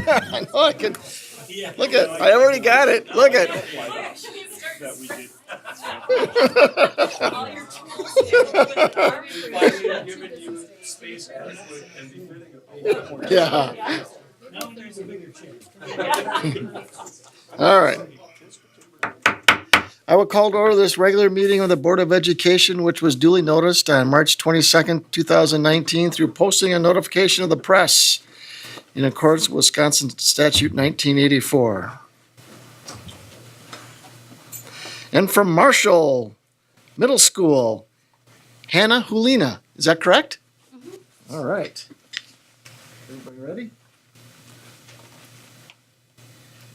I know I can. Look at, I already got it. Look at. That we did. All your tools. Finally given you space adequate and befitting of. Yeah. Now there's a bigger chair. All right. I will call to order this regular meeting of the Board of Education, which was duly noticed on March 22nd, 2019, through posting and notification of the press in accordance with Wisconsin Statute 1984. And from Marshall Middle School, Hannah Hulina. Is that correct? Mm-hmm. All right. Everybody ready?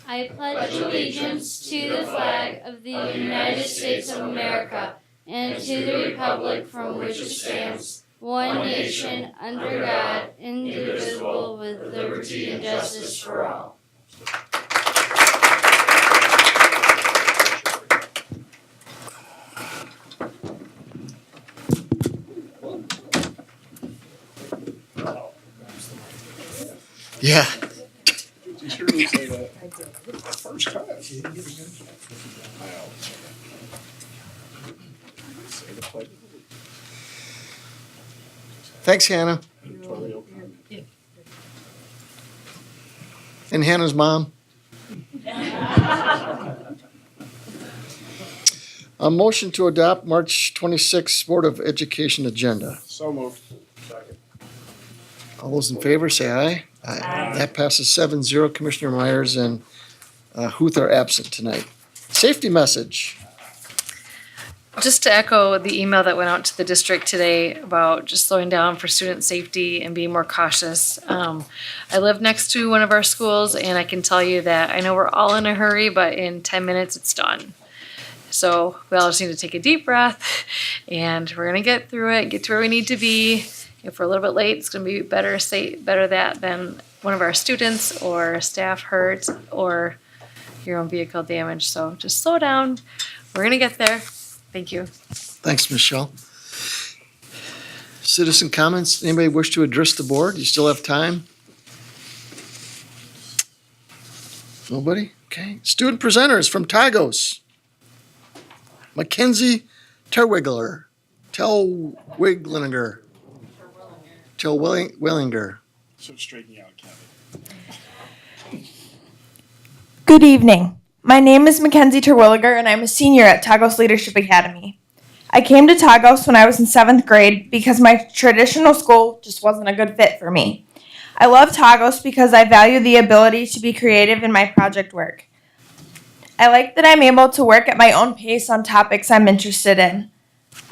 I pledge allegiance to the flag of the United States of America and to the republic from which it stands, one nation, under God, indivisible, with liberty and justice for all. Yeah. You sure didn't say that. First time. Say the pledge of allegiance. Thanks, Hannah. Editorial comment. And Hannah's mom. A motion to adopt March 26th Board of Education agenda. So moved. Second. All those in favor, say aye. Aye. That passes 7-0. Commissioner Myers and Huth are absent tonight. Safety message. Just to echo the email that went out to the district today about just slowing down for student safety and being more cautious. I live next to one of our schools, and I can tell you that I know we're all in a hurry, but in 10 minutes it's done. So we all just need to take a deep breath, and we're gonna get through it, get to where we need to be. If we're a little bit late, it's gonna be better that than one of our students or staff hurt or your own vehicle damage. So just slow down. We're gonna get there. Thank you. Thanks, Michelle. Citizen comments. Anybody wish to address the board? You still have time? Nobody? Okay. Student presenters from Tagos. Mackenzie Terwillinger. Terwillinger. So straighten you out, Kevin. Good evening. My name is Mackenzie Terwilliger, and I'm a senior at Tagos Leadership Academy. I came to Tagos when I was in 7th grade because my traditional school just wasn't a good fit for me. I love Tagos because I value the ability to be creative in my project work. I like that I'm able to work at my own pace on topics I'm interested in.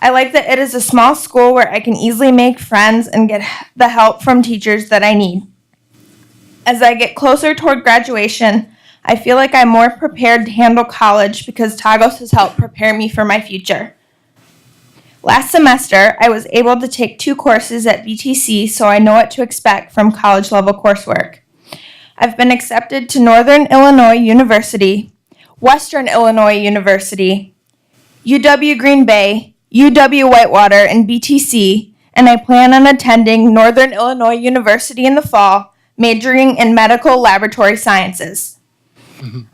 I like that it is a small school where I can easily make friends and get the help from teachers that I need. As I get closer toward graduation, I feel like I'm more prepared to handle college because Tagos has helped prepare me for my future. Last semester, I was able to take 2 courses at BTC, so I know what to expect from college-level coursework. I've been accepted to Northern Illinois University, Western Illinois University, UW Green Bay, UW Whitewater, and BTC, and I plan on attending Northern Illinois University in the fall, majoring in medical laboratory sciences.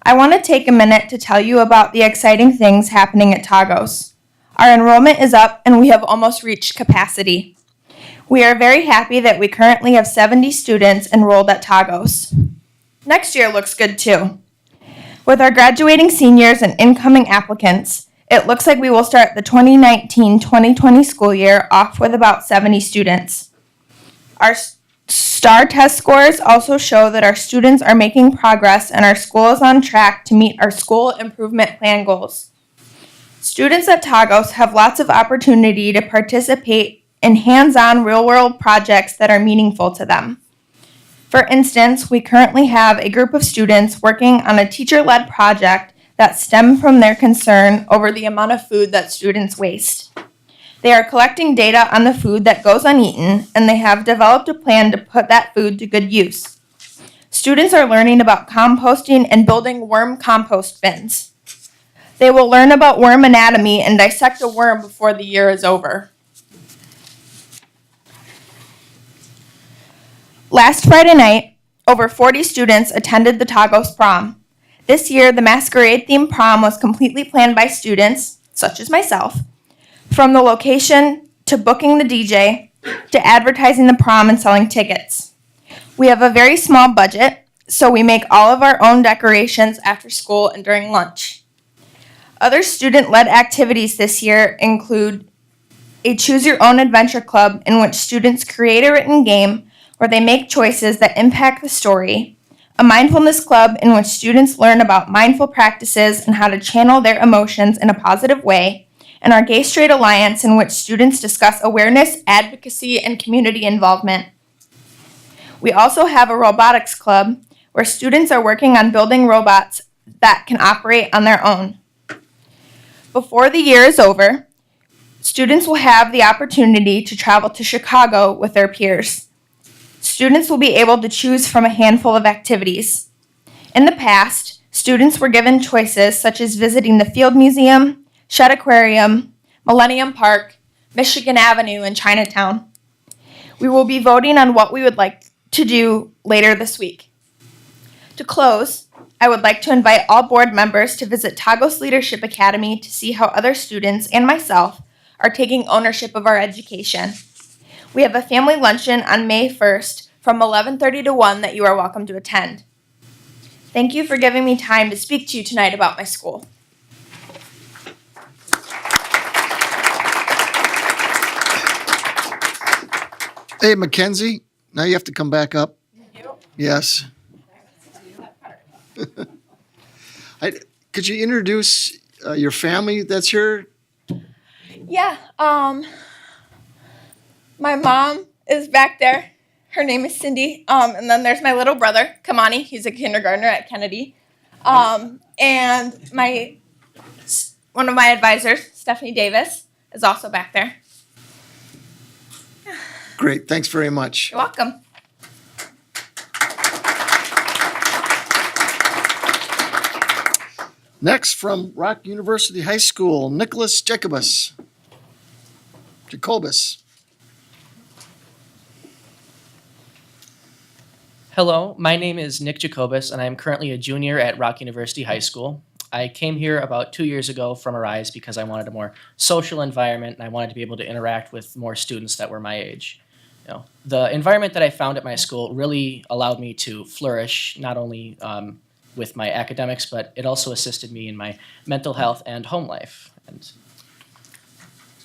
I want to take a minute to tell you about the exciting things happening at Tagos. Our enrollment is up and we have almost reached capacity. We are very happy that we currently have 70 students enrolled at Tagos. Next year looks good too. With our graduating seniors and incoming applicants, it looks like we will start the 2019-2020 school year off with about 70 students. Our STAR test scores also show that our students are making progress and our school is on track to meet our school improvement plan goals. Students at Tagos have lots of opportunity to participate in hands-on real-world projects that are meaningful to them. For instance, we currently have a group of students working on a teacher-led project that stem from their concern over the amount of food that students waste. They are collecting data on the food that goes uneaten, and they have developed a plan to put that food to good use. Students are learning about composting and building worm compost bins. They will learn about worm anatomy and dissect a worm before the year is over. Last Friday night, over 40 students attended the Tagos prom. This year, the masquerade-themed prom was completely planned by students, such as myself, from the location to booking the DJ to advertising the prom and selling tickets. We have a very small budget, so we make all of our own decorations after school and during lunch. Other student-led activities this year include a choose-your-own-adventure club in which students create a written game where they make choices that impact the story, a mindfulness club in which students learn about mindful practices and how to channel their emotions in a positive way, and our Gay Straight Alliance in which students discuss awareness, advocacy, and community involvement. We also have a robotics club where students are working on building robots that can operate on their own. Before the year is over, students will have the opportunity to travel to Chicago with their peers. Students will be able to choose from a handful of activities. In the past, students were given choices such as visiting the Field Museum, Shedd Aquarium, Millennium Park, Michigan Avenue, and Chinatown. We will be voting on what we would like to do later this week. To close, I would like to invite all board members to visit Tagos Leadership Academy to see how other students and myself are taking ownership of our education. We have a family luncheon on May 1st from 11:30 to 1 that you are welcome to attend. Thank you for giving me time to speak to you tonight about my school. Hey, Mackenzie, now you have to come back up. Yes. Could you introduce your family that's here? Yeah, my mom is back there. Her name is Cindy. And then there's my little brother, Kamani. He's a kindergartner at Kennedy. And one of my advisors, Stephanie Davis, is also back there. Great, thanks very much. You're welcome. Next, from Rock University High School, Nicholas Jacobus. Hello, my name is Nick Jacobus, and I am currently a junior at Rock University High School. I came here about 2 years ago from Arise because I wanted a more social environment, and I wanted to be able to interact with more students that were my age. The environment that I found at my school really allowed me to flourish, not only with my academics, but it also assisted me in my mental health and home life. And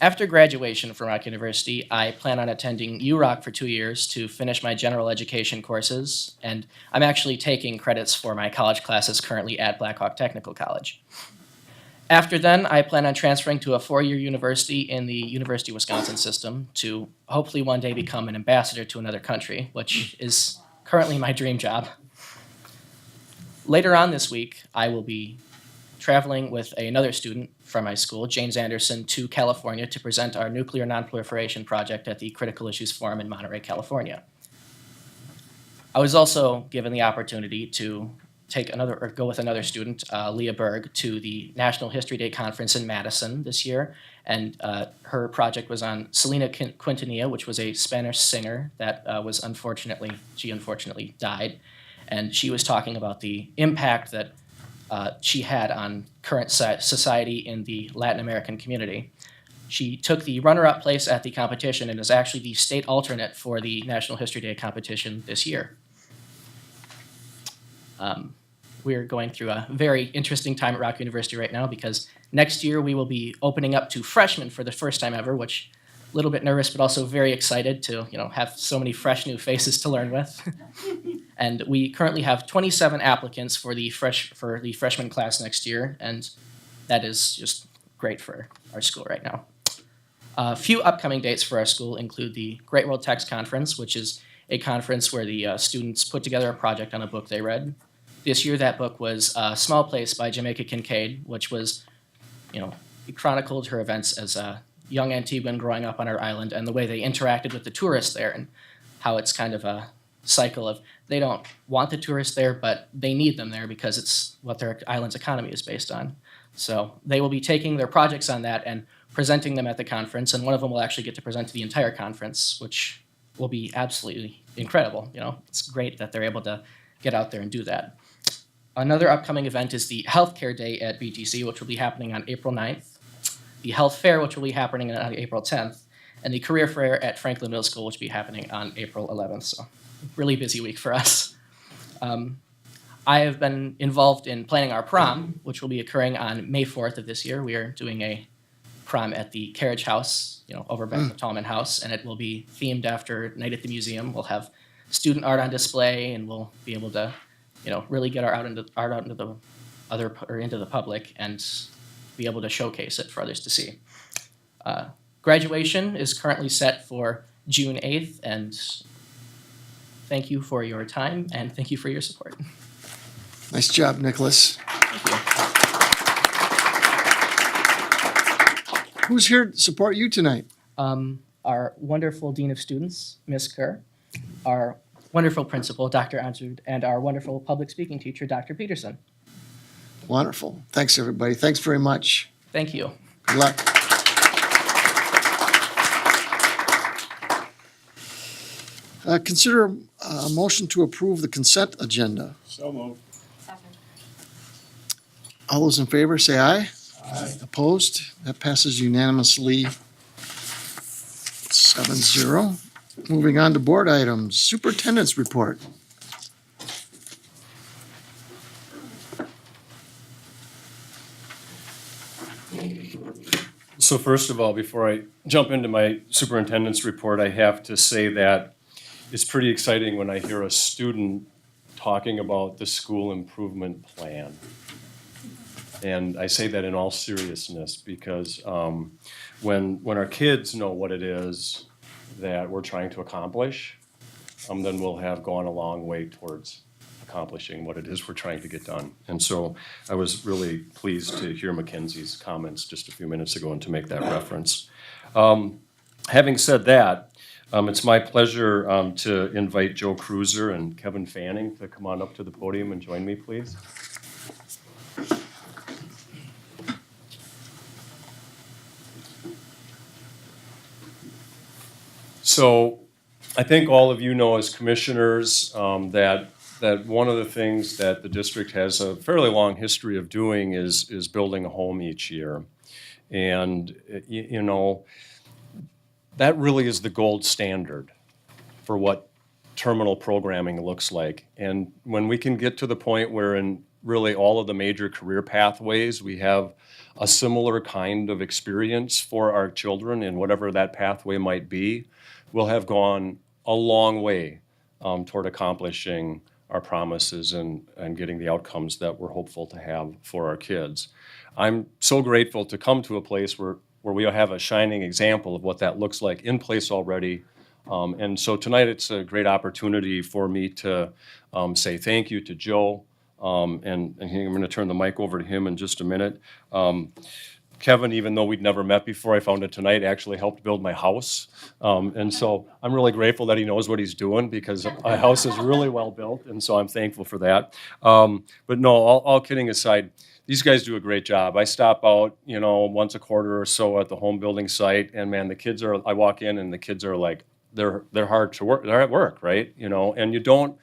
after graduation from Rock University, I plan on attending URock for 2 years to finish my general education courses, and I'm actually taking credits for my college classes currently at Blackhawk Technical College. After then, I plan on transferring to a 4-year university in the University of Wisconsin system to hopefully one day become an ambassador to another country, which is currently my dream job. Later on this week, I will be traveling with another student from my school, James Anderson, to California to present our nuclear nonproliferation project at the Critical Issues Forum in Monterey, California. I was also given the opportunity to go with another student, Leah Berg, to the National History Day Conference in Madison this year, and her project was on Selena Quintanilla, which was a Spanish singer that she unfortunately died, and she was talking about the impact that she had on current society in the Latin American community. She took the runner-up place at the competition and is actually the state alternate for the National History Day competition this year. We're going through a very interesting time at Rock University right now because next year we will be opening up to freshmen for the first time ever, which a little bit nervous but also very excited to have so many fresh new faces to learn with. And we currently have 27 applicants for the freshman class next year, and that is just great for our school right now. A few upcoming dates for our school include the Great World Text Conference, which is a conference where the students put together a project on a book they read. This year, that book was A Small Place by Jamaica Kincaid, which was, it chronicled her events as a young Antiguan growing up on our island and the way they interacted with the tourists there and how it's kind of a cycle of they don't want the tourists there, but they need them there because it's what their island's economy is based on. So they will be taking their projects on that and presenting them at the conference, and one of them will actually get to present to the entire conference, which will be absolutely incredible. It's great that they're able to get out there and do that. Another upcoming event is the Healthcare Day at BTC, which will be happening on April 9th, the Health Fair, which will be happening on April 10th, and the Career Fair at Franklin Middle School, which will be happening on April 11th. So, really busy week for us. I have been involved in planning our prom, which will be occurring on May 4th of this year. We are doing a prom at the Carriage House, over by the Tallman House, and it will be themed after Night at the Museum. We'll have student art on display, and we'll be able to, really get our art into the public and be able to showcase it for others to see. Graduation is currently set for June 8th, and thank you for your time and thank you for your support. Nice job, Nicholas. Who's here to support you tonight? Our wonderful Dean of Students, Ms. Kerr, our wonderful principal, Dr. Ansud, and our wonderful public speaking teacher, Dr. Peterson. Wonderful. Thanks, everybody. Thanks very much. Thank you. Good luck. Consider a motion to approve the consent agenda. So moved. All those in favor, say aye. Aye. Opposed? That passes unanimously 7-0. Moving on to board items. Superintendent's report. So first of all, before I jump into my superintendent's report, I have to say that it's pretty exciting when I hear a student talking about the school improvement plan. And I say that in all seriousness because when our kids know what it is that we're trying to accomplish, then we'll have gone a long way towards accomplishing what it is we're trying to get done. And so I was really pleased to hear Mackenzie's comments just a few minutes ago and to make that reference. Having said that, it's my pleasure to invite Joe Cruiser and Kevin Fanning to come on up to the podium and join me, please. So I think all of you know as commissioners that one of the things that the district has a fairly long history of doing is building a home each year. And, that really is the gold standard for what terminal programming looks like. And when we can get to the point where in really all of the major career pathways, we have a similar kind of experience for our children in whatever that pathway might be, we'll have gone a long way toward accomplishing our promises and getting the outcomes that we're hopeful to have for our kids. I'm so grateful to come to a place where we have a shining example of what that looks like in place already. And so tonight it's a great opportunity for me to say thank you to Joe. And I'm going to turn the mic over to him in just a minute. Kevin, even though we'd never met before, I found out tonight, actually helped build my house. And so I'm really grateful that he knows what he's doing because my house is really well built. And so I'm thankful for that. But no, all kidding aside, these guys do a great job. I stop out, once a quarter or so at the home building site, and man, I walk in and the kids are like, they're hard to work. They're at work, right? And you don't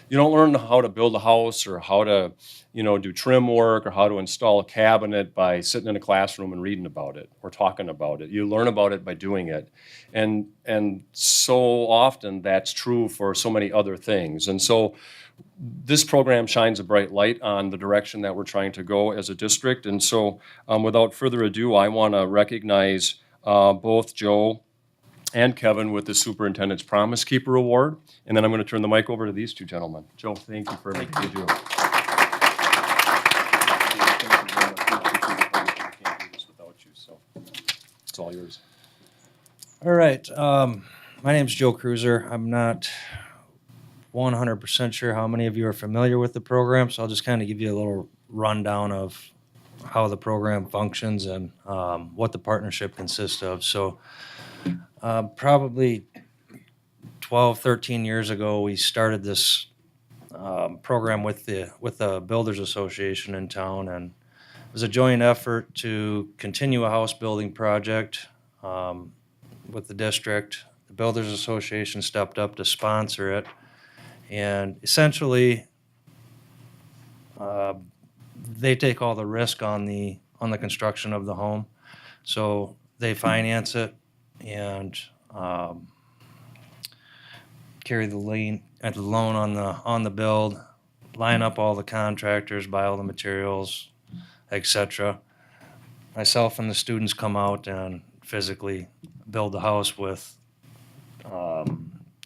learn how to build a house or how to, do trim work or how to install a cabinet by sitting in a classroom and reading about it or talking about it. You learn about it by doing it. And so often that's true for so many other things. And so this program shines a bright light on the direction that we're trying to go as a district. And so without further ado, I want to recognize both Joe and Kevin with the Superintendent's Promise Keeper Award. And then I'm going to turn the mic over to these two gentlemen. Joe, thank you for everything you do. Can't do this without you, so it's all yours. All right. My name's Joe Cruiser. I'm not 100% sure how many of you are familiar with the program, so I'll just kind of give you a little rundown of how the program functions and what the partnership consists of. So probably 12, 13 years ago, we started this program with the Builders Association in town, and it was a joint effort to continue a house building project with the district. the Builders Association stepped up to sponsor it. And essentially, they take all the risk on the construction of the home. So they finance it and carry the loan on the build, line up all the contractors, buy all the materials, etc. Myself and the students come out and physically build the house with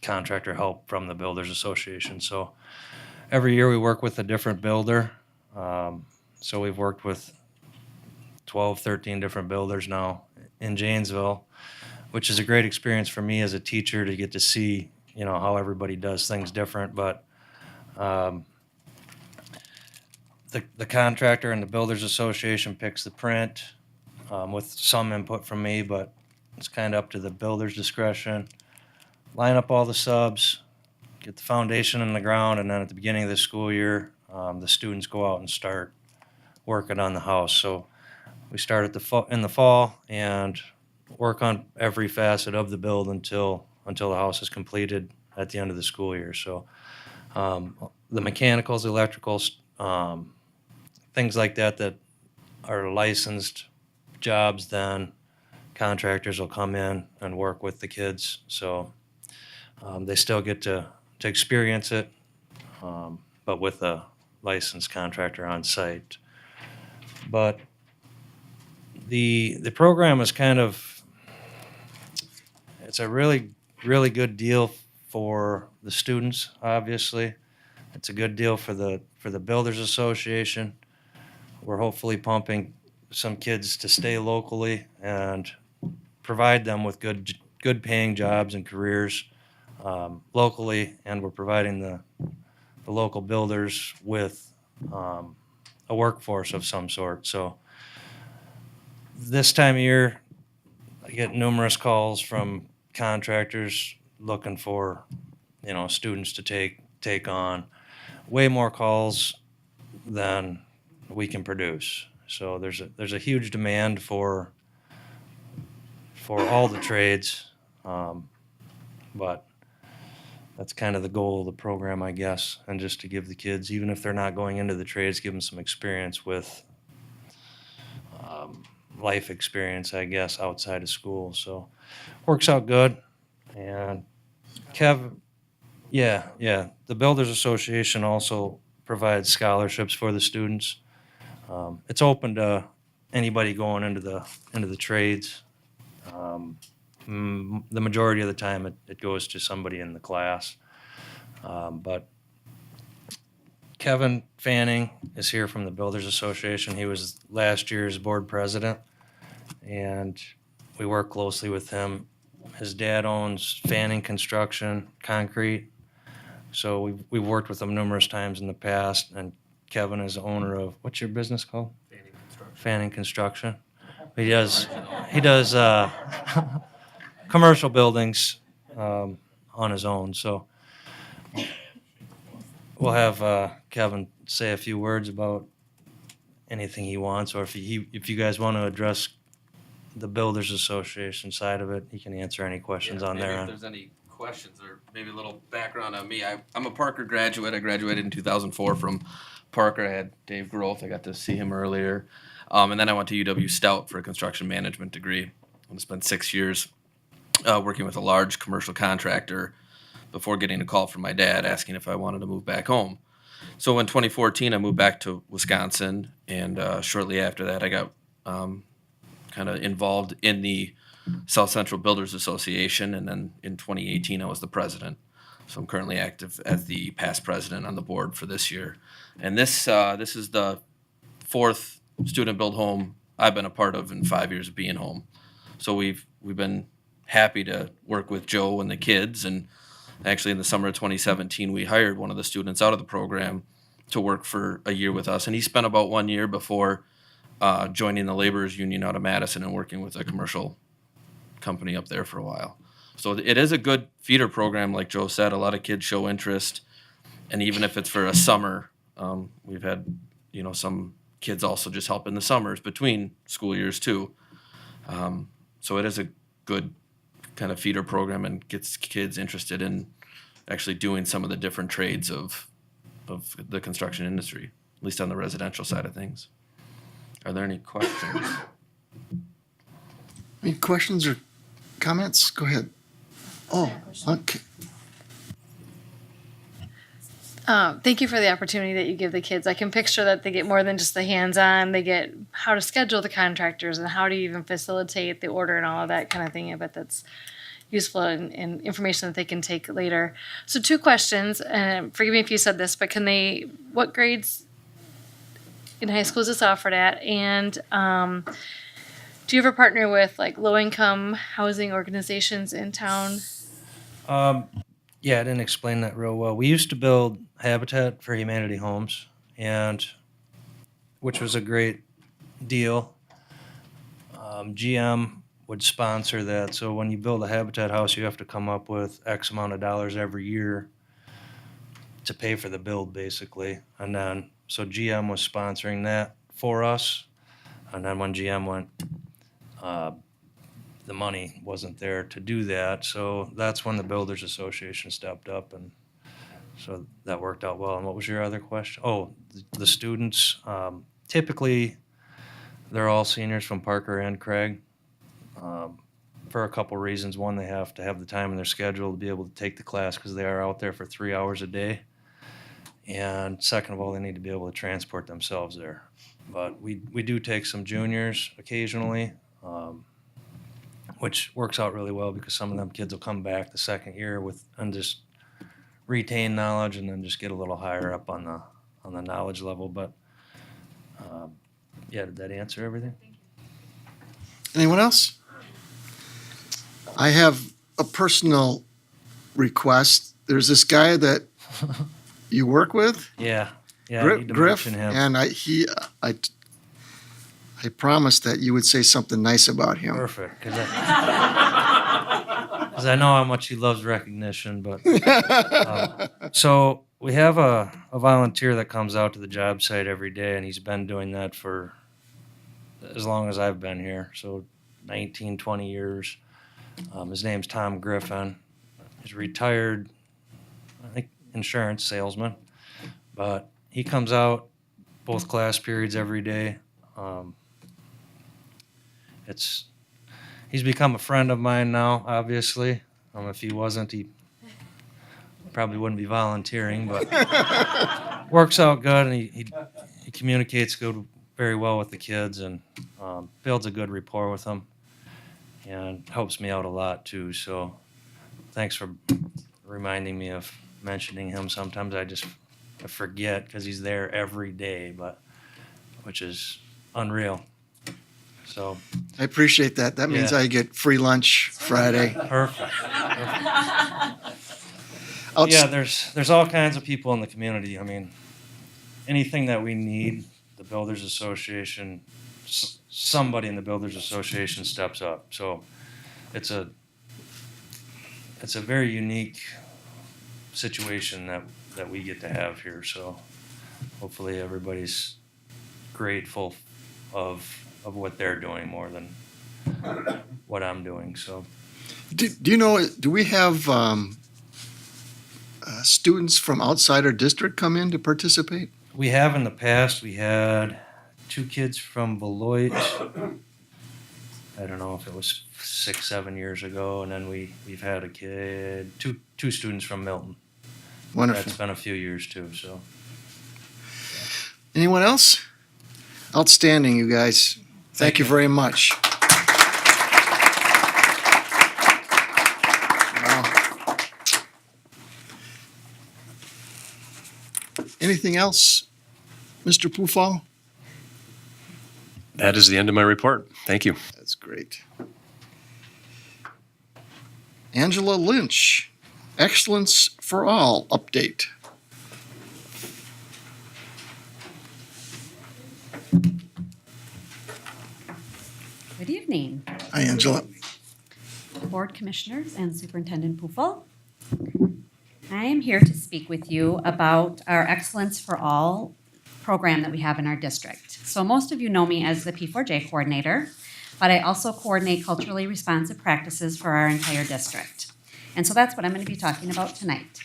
contractor help from the Builders Association. So every year we work with a different builder. So we've worked with 12, 13 different builders now in Janesville, which is a great experience for me as a teacher to get to see, how everybody does things different. But the contractor and the Builders Association picks the print with some input from me, but it's kind of up to the builder's discretion. Line up all the subs, get the foundation in the ground, and then at the beginning of the school year, the students go out and start working on the house. So we start in the fall and work on every facet of the build until the house is completed at the end of the school year. So the mechanicals, the electricals, things like that are licensed jobs, then contractors will come in and work with the kids. So they still get to experience it, but with a licensed contractor on site. But the program is it's a really, really good deal for the students, obviously. It's a good deal for the Builders Association. We're hopefully pumping some kids to stay locally and provide them with good paying jobs and careers locally, and we're providing the local builders with a workforce of some sort. So this time of year, I get numerous calls from contractors looking for, students to take on. Way more calls than we can produce. So there's a huge demand for all the trades, but that's kind of the goal of the program, I guess, and just to give the kids, even if they're not going into the trades, give them some experience with life experience, I guess, outside of school. So works out good. And Kev, yeah, the Builders Association also provides scholarships for the students. It's open to anybody going into the trades. The majority of the time it goes to somebody in the class. But Kevin Fanning is here from the Builders Association. He was last year's board president, and we work closely with him. His dad owns Fanning Construction, Concrete, so we've worked with him numerous times in the past, and Kevin is the owner of, what's your business called? Fanning Construction. He does commercial buildings on his own. So we'll have Kevin say a few words about anything he wants, or if you guys want to address the Builders Association side of it, he can answer any questions on maybe there. If there's any questions or maybe a little background on me, I'm a Parker graduate. I graduated in 2004 from Parker. I had Dave Groth. I got to see him earlier. And then I went to UW Stout for a construction management degree. I spent 6 years working with a large commercial contractor before getting a call from my dad asking if I wanted to move back home. So in 2014, I moved back to Wisconsin, and shortly after that, I got kind of involved in the South Central Builders Association, and then in 2018, I was the president. So I'm currently active as the past president on the board for this year. And this is the fourth student-built home I've been a part of in 5 years of being home. So we've been happy to work with Joe and the kids, and actually in the summer of 2017, we hired one of the students out of the program to work for a year with us, and he spent about 1 year before joining the laborers union out of Madison and working with a commercial company up there for a while. So it is a good feeder program, like Joe said. A lot of kids show interest, and even if it's for a summer, we've had some kids also just help in the summers between school years too. So it is a good kind of feeder program and gets kids interested in actually doing some of the different trades of the construction industry, at least on the residential side of things. Are there any questions? Any questions or comments? Go ahead. Oh, okay. Thank you for the opportunity that you give the kids. I can picture that they get more than just the hands-on. They get how to schedule the contractors and how to even facilitate the order and all of that kind of thing. I bet that's useful and information that they can take later. So 2 questions, and forgive me if you said this, but what grades in high school is this offered at? And do you ever partner with like low-income housing organizations in town? Yeah, I didn't explain that real well. We used to build Habitat for Humanity homes, which was a great deal. GM would sponsor that. So when you build a Habitat house, you have to come up with X amount of dollars every year to pay for the build, basically. And then, so GM was sponsoring that for us. And then when GM went, the money wasn't there to do that. So that's when the Builders Association stepped up, and so that worked out well. And what was your other question? Oh, the students, typically they're all seniors from Parker and Craig, for a couple reasons. One, they have to have the time in their schedule to be able to take the class because they are out there for 3 hours a day. And second of all, they need to be able to transport themselves there. But we do take some juniors occasionally, which works out really well because some of them kids will come back the second year and just retain knowledge and then just get a little higher up on the knowledge level. But yeah, did that answer everything? Anyone else? I have a personal request. There's this guy that you work with, Yeah, I need to Griff, mention him. and I promised that you would say something nice about him. Perfect, because I know how much he loves recognition. But so we have a volunteer that comes out to the job site every day, and he's been doing that for as long as I've been here, so 19, 20 years. His name's Tom Griffin. He's retired, I think, insurance salesman, but he comes out both class periods every day. He's become a friend of mine now, obviously. If he wasn't, he probably wouldn't be volunteering, but works out good, and he communicates very well with the kids, and builds a good rapport with them, and helps me out a lot too. So thanks for reminding me of mentioning him. Sometimes I forget because he's there every day, which is unreal. So I appreciate that. That means Yeah. I get free lunch Friday. perfect. Yeah, there's all kinds of people in the community. I mean, anything that we need, the Builders Association, somebody in the Builders Association steps up. So it's a very unique situation that we get to have here. So hopefully everybody's grateful of what they're doing more than what I'm doing. So Do you know, do we have students from outside our district come in to participate? we have in the past, we had 2 kids from Beloit. I don't know if it was 6, 7 years ago, and then we've had a kid, two students from Milton. Wonderful. That's been a few years too. So Anyone else? Outstanding, you guys. Thank you very much. Wow. Anything else, Mr. Pupil? That is the end of my report. Thank you. That's great. Angela Lynch, Excellence for All update. Good evening, Hi, Angela. Board Commissioners and Superintendent Pupil. I am here to speak with you about our Excellence for All program that we have in our district. So most of you know me as the P4J coordinator, but I also coordinate culturally responsive practices for our entire district. And so that's what I'm going to be talking about tonight.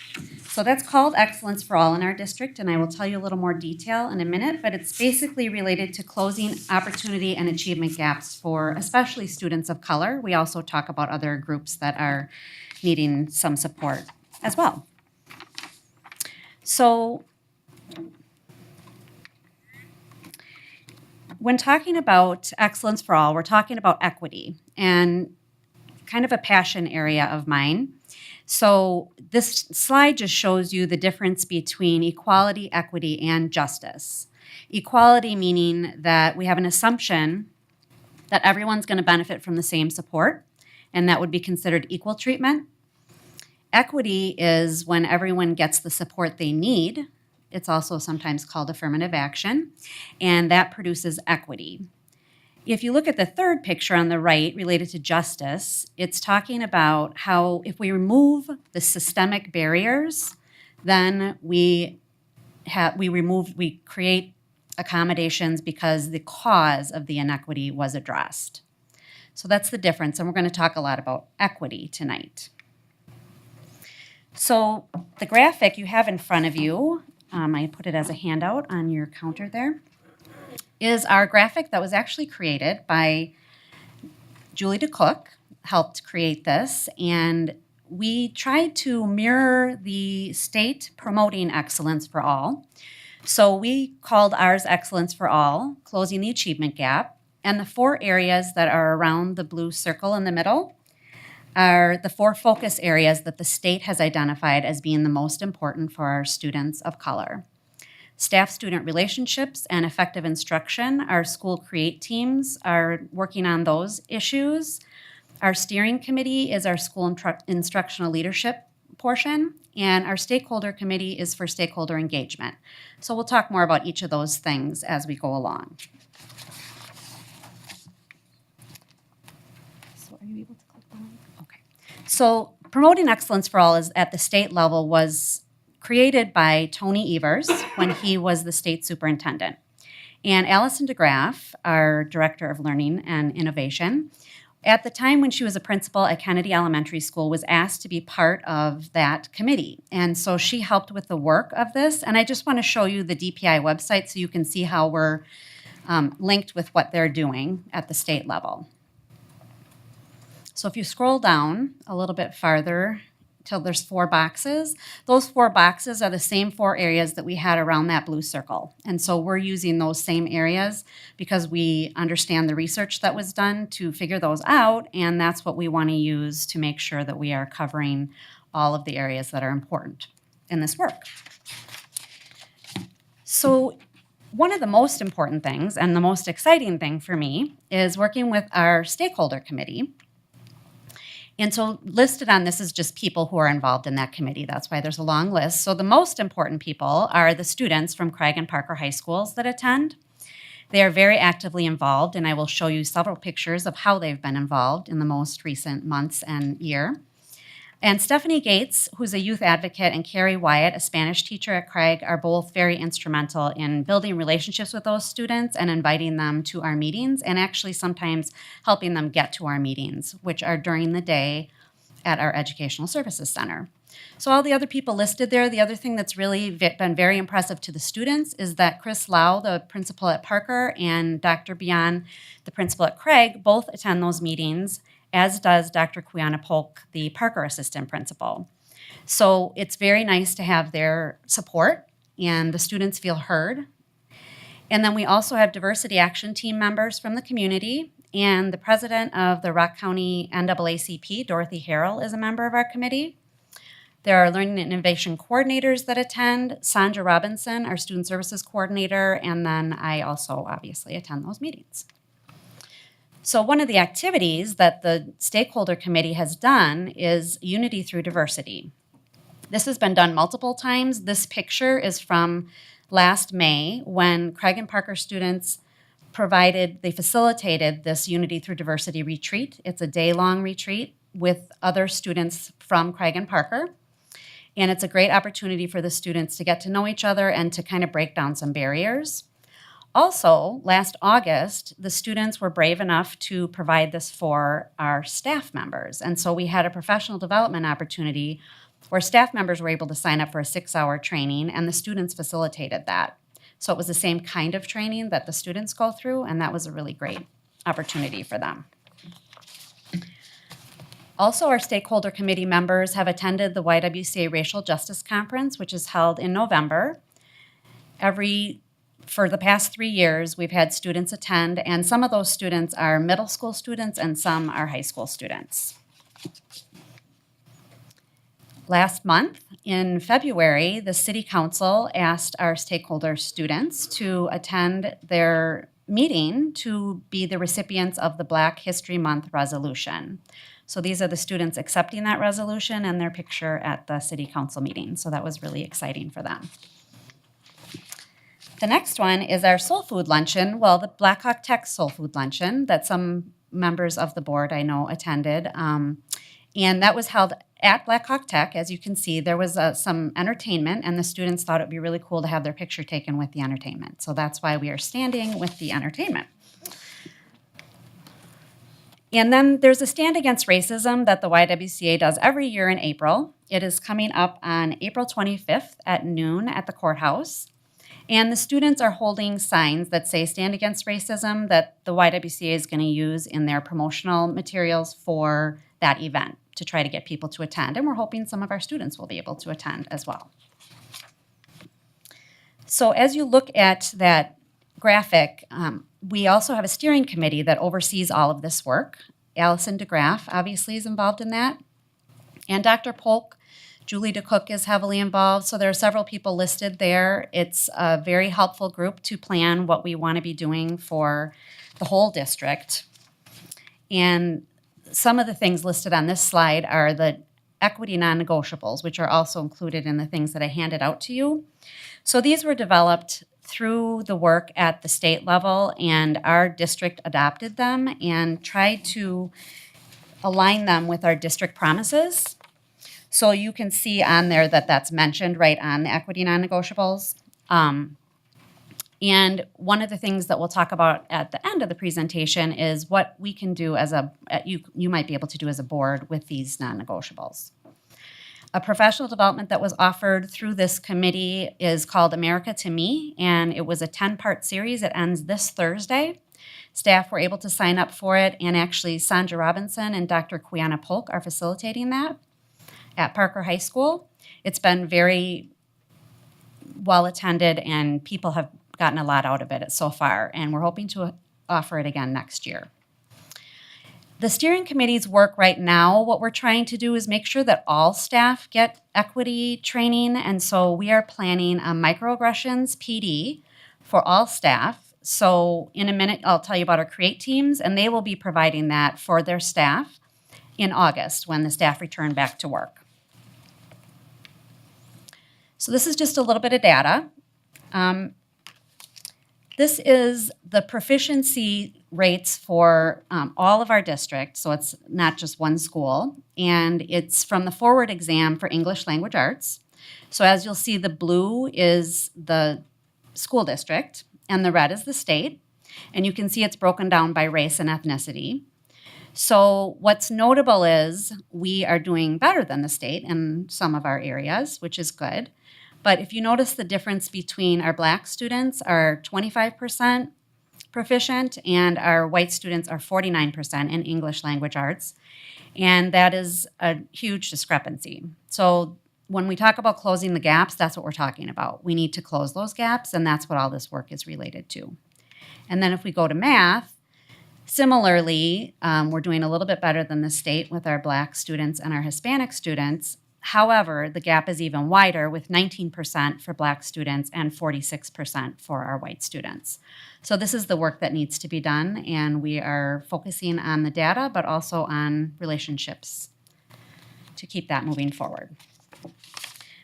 So that's called Excellence for All in our district, and I will tell you a little more detail in a minute, but it's basically related to closing opportunity and achievement gaps for especially students of color. We also talk about other groups that are needing some support as well. So when talking about Excellence for All, we're talking about equity and kind of a passion area of mine. So this slide just shows you the difference between equality, equity, and justice. Equality meaning that we have an assumption that everyone's going to benefit from the same support, and that would be considered equal treatment. Equity is when everyone gets the support they need. It's also sometimes called affirmative action, and that produces equity. If you look at the third picture on the right related to justice, it's talking about how if we remove the systemic barriers, then we create accommodations because the cause of the inequity was addressed. So that's the difference, and we're going to talk a lot about equity tonight. So the graphic you have in front of you, I put it as a handout on your counter there, is our graphic that was actually created by Julie DeCook, helped create this, and we tried to mirror the state promoting excellence for all. So we called ours Excellence for All, Closing the Achievement Gap, and the 4 areas that are around the blue circle in the middle are the 4 focus areas that the state has identified as being the most important for our students of color. Staff-student relationships and effective instruction. Our school create teams are working on those issues. Our steering committee is our school instructional leadership portion, and our stakeholder committee is for stakeholder engagement. So we'll talk more about each of those things as we go along. So are you able to click on it? Okay. So promoting excellence for all is at the state level was created by Tony Evers when he was the state superintendent. And Allison DeGraff, our director of learning and innovation, at the time when she was a principal at Kennedy Elementary School, was asked to be part of that committee. And so she helped with the work of this. And I just want to show you the DPI website so you can see how we're linked with what they're doing at the state level. So if you scroll down a little bit farther till there's 4 boxes, those 4 boxes are the same 4 areas that we had around that blue circle. And so we're using those same areas because we understand the research that was done to figure those out, and that's what we want to use to make sure that we are covering all of the areas that are important in this work. So one of the most important things and the most exciting thing for me is working with our stakeholder committee. And so listed on this is just people who are involved in that committee. That's why there's a long list. So the most important people are the students from Craig and Parker High Schools that attend. They are very actively involved, and I will show you several pictures of how they've been involved in the most recent months and year. And Stephanie Gates, who's a youth advocate, and Carrie Wyatt, a Spanish teacher at Craig, are both very instrumental in building relationships with those students and inviting them to our meetings, and actually sometimes helping them get to our meetings, which are during the day at our Educational Services Center. So all the other people listed there, the other thing that's really been very impressive to the students is that Chris Lau, the principal at Parker, and Dr. Bian, the principal at Craig, both attend those meetings, as does Dr. Quiana Polk, the Parker assistant principal. So it's very nice to have their support, and the students feel heard. And then we also have diversity action team members from the community, and the president of the Rock County NAACP, Dorothy Harrell, is a member of our committee. There are learning and innovation coordinators that attend, Sandra Robinson, our student services coordinator, and then I also obviously attend those meetings. So one of the activities that the stakeholder committee has done is Unity Through Diversity. This has been done multiple times. This picture is from last May when Craig and Parker students they facilitated this Unity Through Diversity retreat. It's a day-long retreat with other students from Craig and Parker. And it's a great opportunity for the students to get to know each other and to kind of break down some barriers. Also, last August, the students were brave enough to provide this for our staff members. And so we had a professional development opportunity where staff members were able to sign up for a 6-hour training, and the students facilitated that. So it was the same kind of training that the students go through, and that was a really great opportunity for them. Also, our Stakeholder Committee members have attended the YWCA Racial Justice Conference, which is held in November. For the past 3 years, we've had students attend, and some of those students are middle school students and some are high school students. Last month, in February, the City Council asked our stakeholder students to attend their meeting to be the recipients of the Black History Month resolution. So these are the students accepting that resolution and their picture at the City Council meeting. So that was really exciting for them. The next one is our soul food luncheon. Well, the Blackhawk Tech soul food luncheon that some members of the board I know attended. And that was held at Blackhawk Tech. As you can see, there was some entertainment, and the students thought it would be really cool to have their picture taken with the entertainment. So that's why we are standing with the entertainment. And then there's a Stand Against Racism that the YWCA does every year in April. It is coming up on April 25th at noon at the courthouse. And the students are holding signs that say Stand Against Racism that the YWCA is going to use in their promotional materials for that event to try to get people to attend. And we're hoping some of our students will be able to attend as well. So as you look at that graphic, we also have a steering committee that oversees all of this work. Allison DeGraff obviously is involved in that. And Dr. Polk, Julie DeCook is heavily involved. So there are several people listed there. It's a very helpful group to plan what we want to be doing for the whole district. And some of the things listed on this slide are the equity non-negotiables, which are also included in the things that I handed out to you. So these were developed through the work at the state level, and our district adopted them and tried to align them with our district promises. So you can see on there that that's mentioned right on the equity non-negotiables. And one of the things that we'll talk about at the end of the presentation is what we can do as you might be able to do as a board with these non-negotiables. A professional development that was offered through this committee is called America to Me, and it was a 10-part series. It ends this Thursday. Staff were able to sign up for it, and actually Sandra Robinson and Dr. Quiana Polk are facilitating that at Parker High School. It's been very well attended, and people have gotten a lot out of it so far, and we're hoping to offer it again next year. The steering committee's work right now, what we're trying to do is make sure that all staff get equity training, and so we are planning a microaggressions PD for all staff. So in a minute, I'll tell you about our CREATE teams, and they will be providing that for their staff in August when the staff return back to work. So this is just a little bit of data. This is the proficiency rates for all of our districts, so it's not just one school, and it's from the forward exam for English Language Arts. So as you'll see, the blue is the school district, and the red is the state, and you can see it's broken down by race and ethnicity. So what's notable is we are doing better than the state in some of our areas, which is good. But if you notice the difference between our Black students are 25% proficient and our white students are 49% in English Language Arts. And that is a huge discrepancy. So when we talk about closing the gaps, that's what we're talking about. We need to close those gaps, and that's what all this work is related to. And then if we go to math, similarly, we're doing a little bit better than the state with our Black students and our Hispanic students. However, the gap is even wider with 19% for Black students and 46% for our white students. So this is the work that needs to be done, and we are focusing on the data, but also on relationships to keep that moving forward.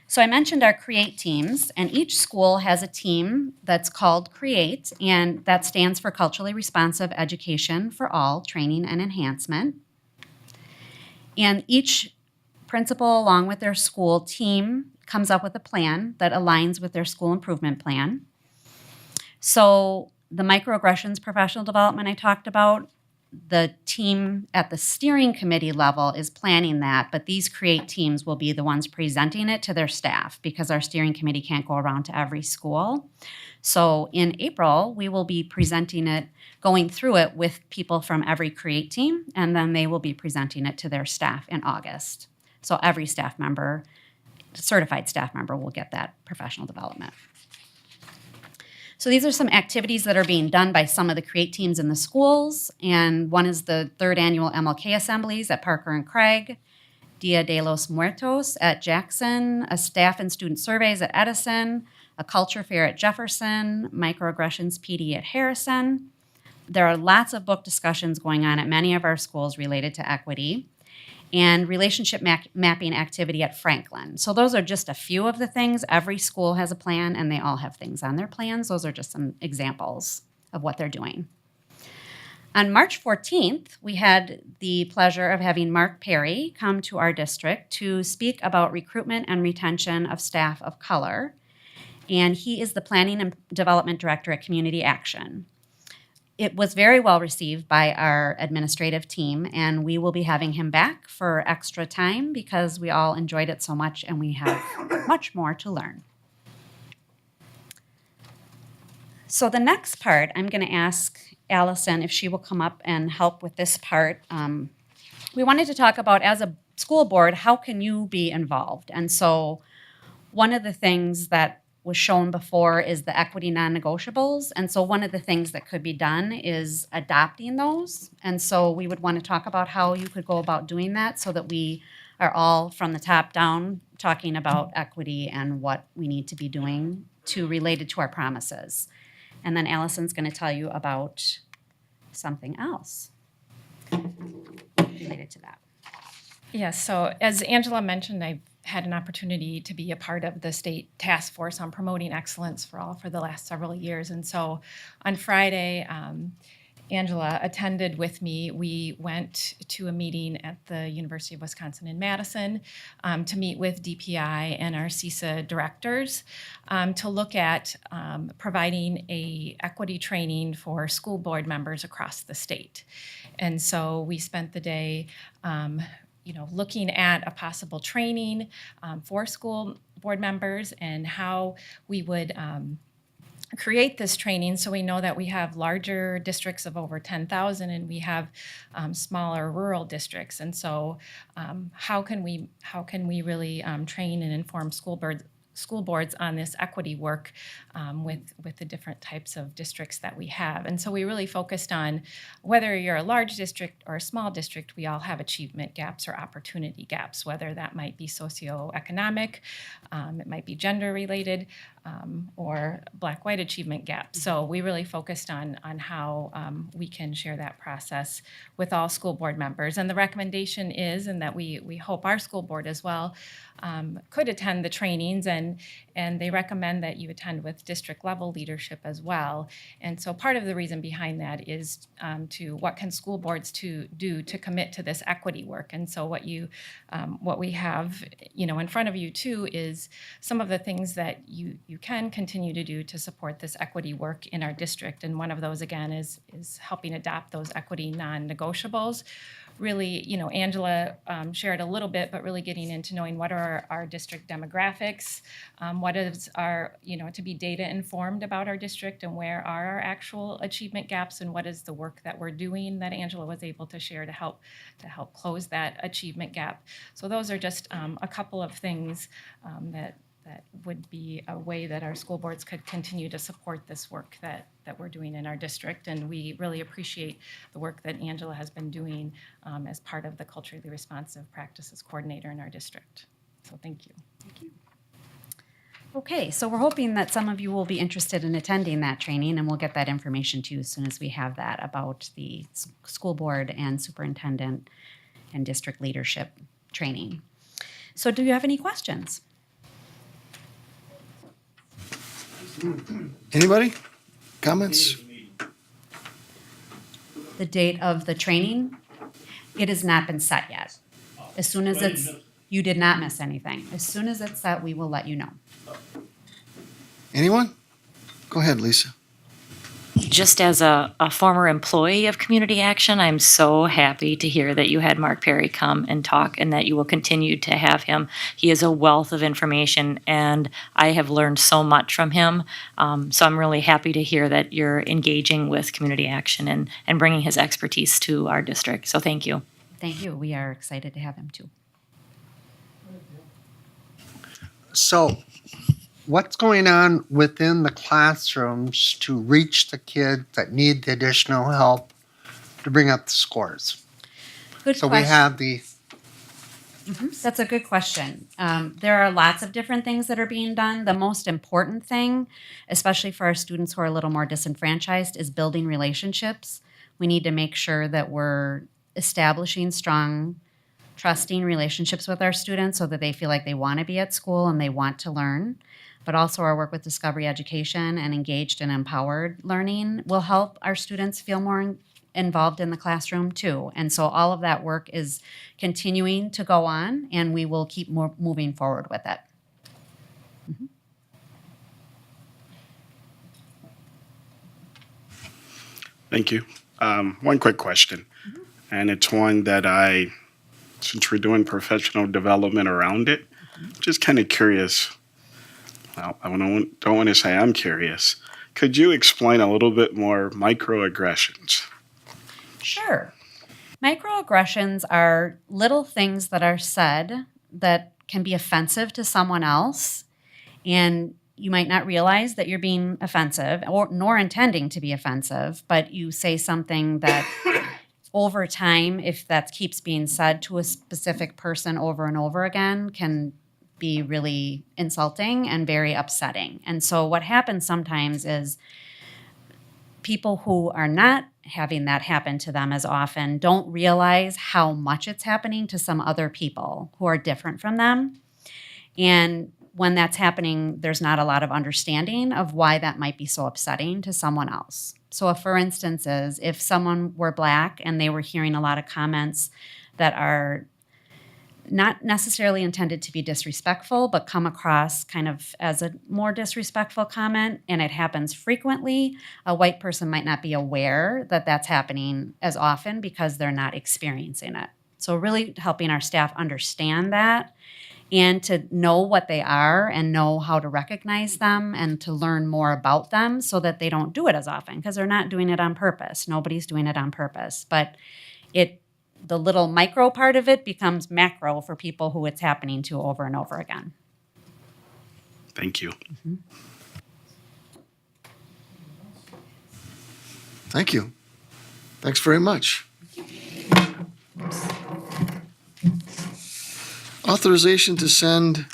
So I mentioned our CREATE teams, and each school has a team that's called CREATE, and that stands for Culturally Responsive Education for All, Training and Enhancement. And each principal, along with their school team, comes up with a plan that aligns with their school improvement plan. So The microaggressions professional development I talked about, the team at the steering committee level is planning that, but these CREATE teams will be the ones presenting it to their staff because our steering committee can't go around to every school. So in April, we will be presenting it, going through it with people from every CREATE team, and then they will be presenting it to their staff in August. So every staff member, certified staff member, will get that professional development. So these are some activities that are being done by some of the CREATE teams in the schools, and one is the 3rd annual MLK assemblies at Parker and Craig, Dia de los Muertos at Jackson, a staff and student surveys at Edison, a culture fair at Jefferson, microaggressions PD at Harrison. There are lots of book discussions going on at many of our schools related to equity, and relationship mapping activity at Franklin. So those are just a few of the things. Every school has a plan, and they all have things on their plans. Those are just some examples of what they're doing. On March 14th, we had the pleasure of having Mark Perry come to our district to speak about recruitment and retention of staff of color. And he is the Planning and Development Director at Community Action. It was very well received by our administrative team, and we will be having him back for extra time because we all enjoyed it so much and we have much more to learn. So the next part, I'm going to ask Allison if she will come up and help with this part. We wanted to talk about, as a school board, how can you be involved? And so one of the things that was shown before is the equity non-negotiables. And so one of the things that could be done is adopting those. And so we would want to talk about how you could go about doing that so that we are all from the top down talking about equity and what we need to be doing related to our promises. And then Allison's going to tell you about something else related to that. Yes, so as Angela mentioned, I've had an opportunity to be a part of the state task force on promoting excellence for all for the last several years. And so on Friday, Angela attended with me. We went to a meeting at the University of Wisconsin in Madison to meet with DPI and our CISA directors to look at providing a equity training for school board members across the state. And so we spent the day looking at a possible training for school board members and how we would create this training. So we know that we have larger districts of over 10,000 and we have smaller rural districts. And so how can we really train and inform school boards on this equity work with the different types of districts that we have. And so we really focused on whether you're a large district or a small district, we all have achievement gaps or opportunity gaps, whether that might be socioeconomic, it might be gender related, or black-white achievement gaps. So we really focused on how we can share that process with all school board members. And the recommendation is, and that we hope our school board as well could attend the trainings, and they recommend that you attend with district level leadership as well. And so part of the reason behind that is what can school boards do to commit to this equity work. And so what we have in front of you too is some of the things that you can continue to do to support this equity work in our district. And one of those again is helping adopt those equity non-negotiables. Really, Angela shared a little bit, but really getting into knowing what are our district demographics, what is our, to be data informed about our district and where are our actual achievement gaps and what is the work that we're doing that Angela was able to share to help close that achievement gap. So those are just a couple of things that would be a way that our school boards could continue to support this work that we're doing in our district. And we really appreciate the work that Angela has been doing as part of the Culturally Responsive Practices Coordinator in our district. So thank you. Thank you. Okay, so we're hoping that some of you will be interested in attending that training, and we'll get that information to you as soon as we have that about the school board and superintendent and district leadership training. So do you have any questions? Anybody? Comments? The date of the training, it has not been set yet. As soon as you did not miss anything. As soon as it's set, we will let you know. Anyone? Go ahead, Lisa. just as a former employee of Community Action, I'm so happy to hear that you had Mark Perry come and talk and that you will continue to have him. He is a wealth of information, and I have learned so much from him. So I'm really happy to hear that you're engaging with Community Action and bringing his expertise to our district. So thank you. Thank you. We are excited to have him too. So, what's going on within the classrooms to reach the kids that need the additional help to bring up the scores? Good So question. we have the That's a good question. There are lots of different things that are being done. The most important thing, especially for our students who are a little more disenfranchised, is building relationships. We need to make sure that we're establishing strong, trusting relationships with our students so that they feel like they want to be at school and they want to learn. But also our work with Discovery Education and engaged and empowered learning will help our students feel more involved in the classroom too. And so all of that work is continuing to go on, and we will keep moving forward with it. Thank you. One quick question, and it's one that since we're doing professional development around it, just kind of curious. Well, I don't want to say I'm curious. Could you explain a little bit more microaggressions? Sure. Microaggressions are little things that are said that can be offensive to someone else, and you might not realize that you're being offensive nor intending to be offensive, but you say something that over time, if that keeps being said to a specific person over and over again, can be really insulting and very upsetting. And so what happens sometimes is people who are not having that happen to them as often don't realize how much it's happening to some other people who are different from them. And when that's happening, there's not a lot of understanding of why that might be so upsetting to someone else. So for instance, if someone were Black and they were hearing a lot of comments that are not necessarily intended to be disrespectful, but come across kind of as a more disrespectful comment, and it happens frequently, a white person might not be aware that that's happening as often because they're not experiencing it. So really helping our staff understand that and to know what they are and know how to recognize them and to learn more about them so that they don't do it as often, because they're not doing it on purpose. Nobody's doing it on purpose. But the little micro part of it becomes macro for people who it's happening to over and over again. Thank you. Thank you. Thanks very much. Authorization to send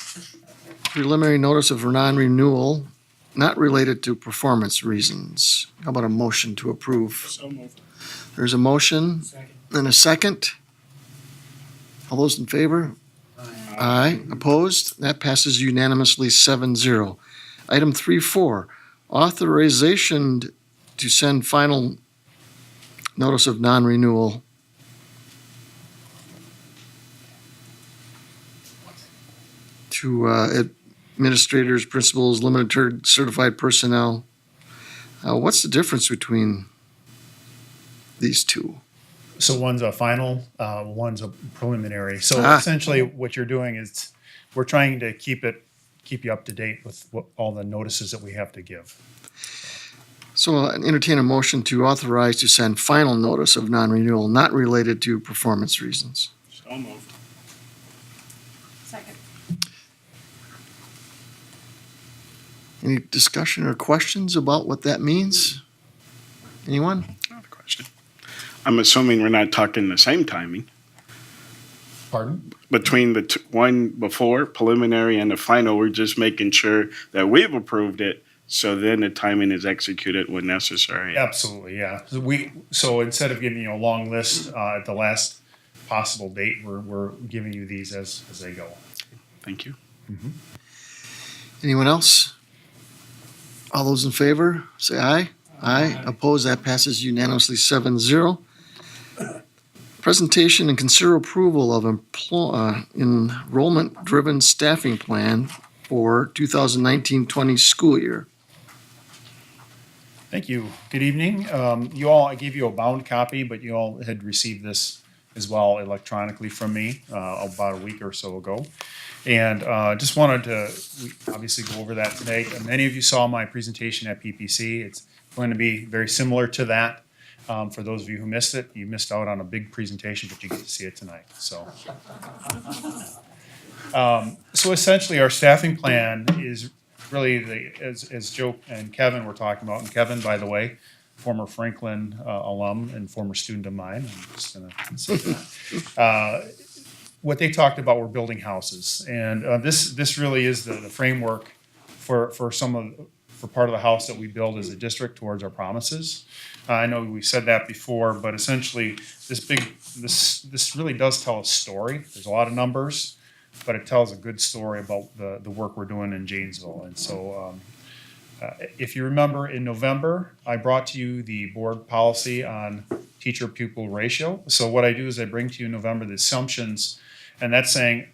preliminary notice of non-renewal not related to performance reasons. How about a motion to approve? So moved. There's a motion and a second. All those in favor? Aye. Opposed? That passes unanimously 7-0. Item 3.4, authorization to send final notice of non-renewal to administrators, principals, limited certified personnel. What's the difference between these two? So one's a final, one's a preliminary. So Ah. essentially what you're doing is we're trying to keep you up to date with all the notices that we have to give. So I'll entertain a motion to authorize to send final notice of non-renewal not related to performance reasons. So moved. Second. Any discussion or questions about what that means? Anyone? I have a question. I'm assuming we're not talking the same timing Pardon? between the one before preliminary and the final. We're just making sure that we've approved it, so then the timing is executed when necessary. Absolutely, yeah. So instead of giving you a long list at the last possible date, we're giving you these as they go. Thank you. Anyone else? All those in favor, say aye. Aye. Opposed, that passes unanimously 7-0. Presentation and consider approval of enrollment-driven staffing plan for 2019-20 school year. Thank you. Good evening. You all, I gave you a bound copy, but you all had received this as well electronically from me about a week or so ago. And just wanted to obviously go over that today. Many of you saw my presentation at PPC. It's going to be very similar to that. For those of you who missed it, you missed out on a big presentation, but you get to see it tonight. So essentially our staffing plan is really as Joe and Kevin were talking about, and Kevin, by the way, former Franklin alum and former student of mine. I'm just going to say that. What they talked about were building houses, and this really is the framework for part of the house that we build as a district towards our promises. I know we said that before, but essentially this really does tell a story. There's a lot of numbers, but it tells a good story about the work we're doing in Janesville. And so if you remember in November, I brought to you the board policy on teacher-pupil ratio. So what I do is I bring to you in November the assumptions, and that's saying,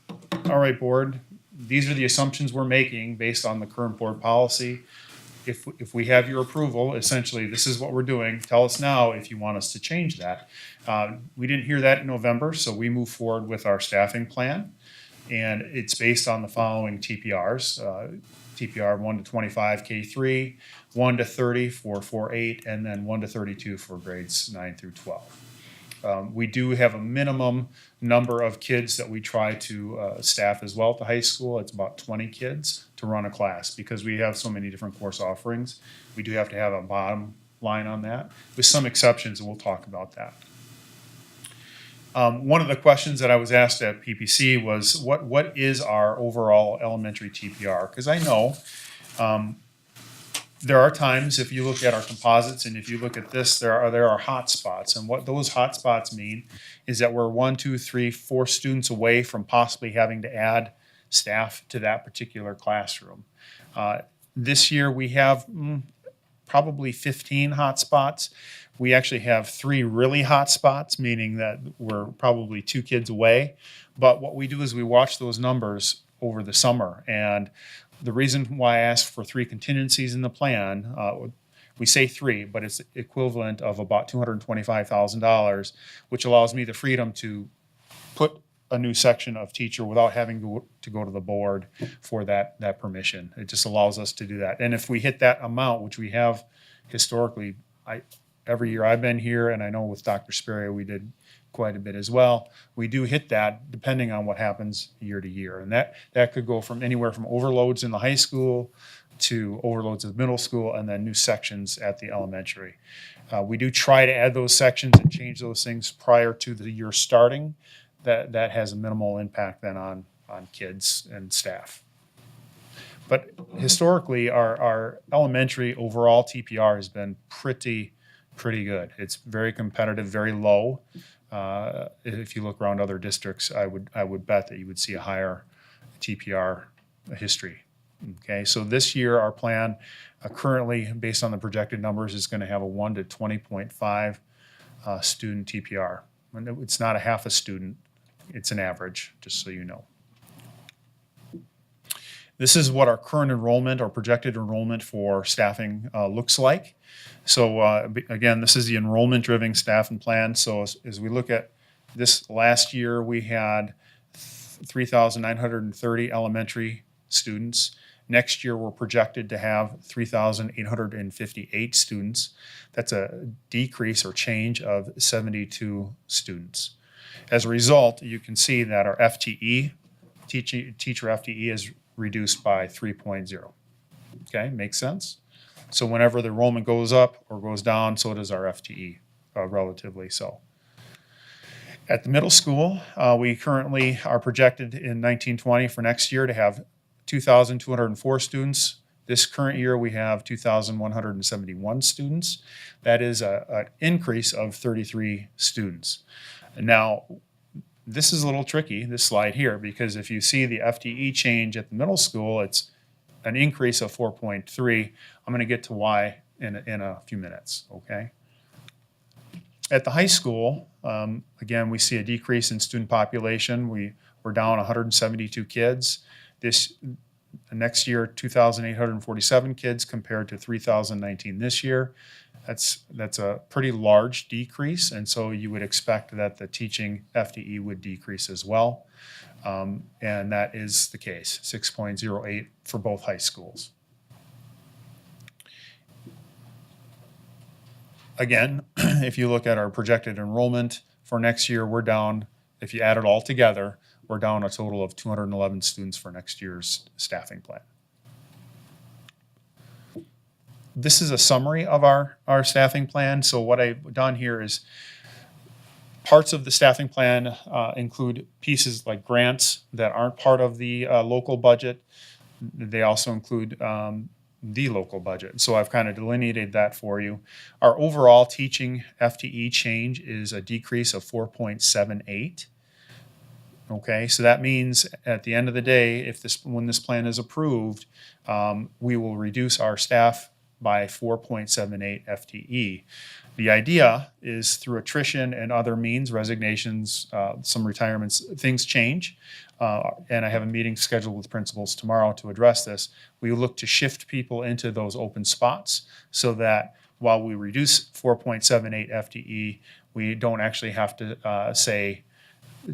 all right, board, these are the assumptions we're making based on the current board policy. If we have your approval, essentially, this is what we're doing. Tell us now if you want us to change that. We didn't hear that in November, so we moved forward with our staffing plan. And it's based on the following TPRs. TPR 1 to 25 K3, 1 to 30 for 4-8, and then 1 to 32 for grades 9 through 12. We do have a minimum number of kids that we try to staff as well at the high school. It's about 20 kids to run a class because we have so many different course offerings. We do have to have a bottom line on that, with some exceptions, and we'll talk about that. One of the questions that I was asked at PPC was, what is our overall elementary TPR? Because I know there are times, if you look at our composites and if you look at this, there are hot spots. And what those hot spots mean is that we're 1, 2, 3, 4 students away from possibly having to add staff to that particular classroom. This year we have probably 15 hot spots. We actually have 3 really hot spots, meaning that we're probably 2 kids away. But what we do is we watch those numbers over the summer. And the reason why I asked for 3 contingencies in the plan, we say 3, but it's equivalent of about $225,000, which allows me the freedom to put a new section of teacher without having to go to the board for that permission. It just allows us to do that. And if we hit that amount, which we have historically, every year I've been here, and I know with Dr. Sperry we did quite a bit as well, we do hit that depending on what happens year to year. And that could go from anywhere from overloads in the high school to overloads at the middle school and then new sections at the elementary. We do try to add those sections and change those things prior to the year starting. That has a minimal impact then on kids and staff. But historically, our elementary overall TPR has been pretty good. It's very competitive, very low. If you look around other districts, I would bet that you would see a higher TPR history. Okay, so this year our plan currently, based on the projected numbers, is going to have a 1 to 20.5 student TPR. And it's not a half a student, it's an average, just so you know. This is what our current enrollment or projected enrollment for staffing looks like. So again, this is the enrollment-driven staffing plan. So as we look at this last year, we had 3,930 elementary students. Next year, we're projected to have 3,858 students. That's a decrease or change of 72 students. As a result, you can see that our FTE, teacher FTE, is reduced by 3.0. Okay, makes sense? So whenever the enrollment goes up or goes down, so does our FTE, relatively so. At the middle school, we currently are projected in 1920 for next year to have 2,204 students. This current year, we have 2,171 students. That is an increase of 33 students. Now, this is a little tricky, this slide here, because if you see the FTE change at the middle school, it's an increase of 4.3. I'm going to get to why in a few minutes, okay? At the high school, again, we see a decrease in student population. We're down 172 kids. Next year, 2,847 kids compared to 3,019 this year. That's a pretty large decrease, and so you would expect that the teaching FTE would decrease as well. And that is the case, 6.08 for both high schools. Again, if you look at our projected enrollment for next year, we're down, if you add it all together, we're down a total of 211 students for next year's staffing plan. This is a summary of our staffing plan. So what I've done here is parts of the staffing plan include pieces like grants that aren't part of the local budget. They also include the local budget. So I've kind of delineated that for you. Our overall teaching FTE change is a decrease of 4.78. Okay, so that means at the end of the day, when this plan is approved, we will reduce our staff by 4.78 FTE. The idea is through attrition and other means, resignations, some retirements, things change. And I have a meeting scheduled with principals tomorrow to address this. We look to shift people into those open spots so that while we reduce 4.78 FTE, we don't actually have to say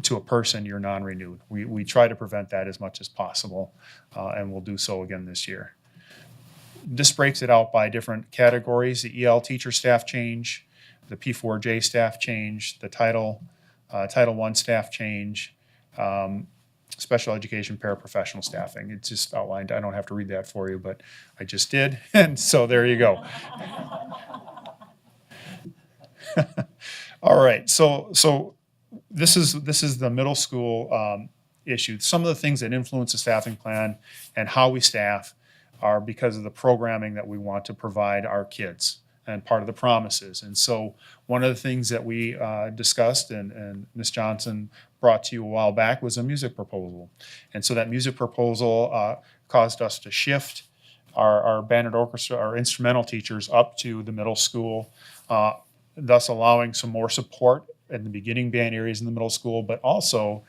to a person, you're non-renewed. We try to prevent that as much as possible, and we'll do so again this year. This breaks it out by different categories: the EL teacher staff change, the P4J staff change, the Title I staff change, special education paraprofessional staffing. It's just outlined. I don't have to read that for you, but I just did, and so there you go. All right, so this is the middle school issue. Some of the things that influence the staffing plan and how we staff are because of the programming that we want to provide our kids and part of the promises. And so one of the things that we discussed and Ms. Johnson brought to you a while back was a music proposal. And so that music proposal caused us to shift our band and orchestra, our instrumental teachers up to the middle school, thus allowing some more support in the beginning band areas in the middle school, but also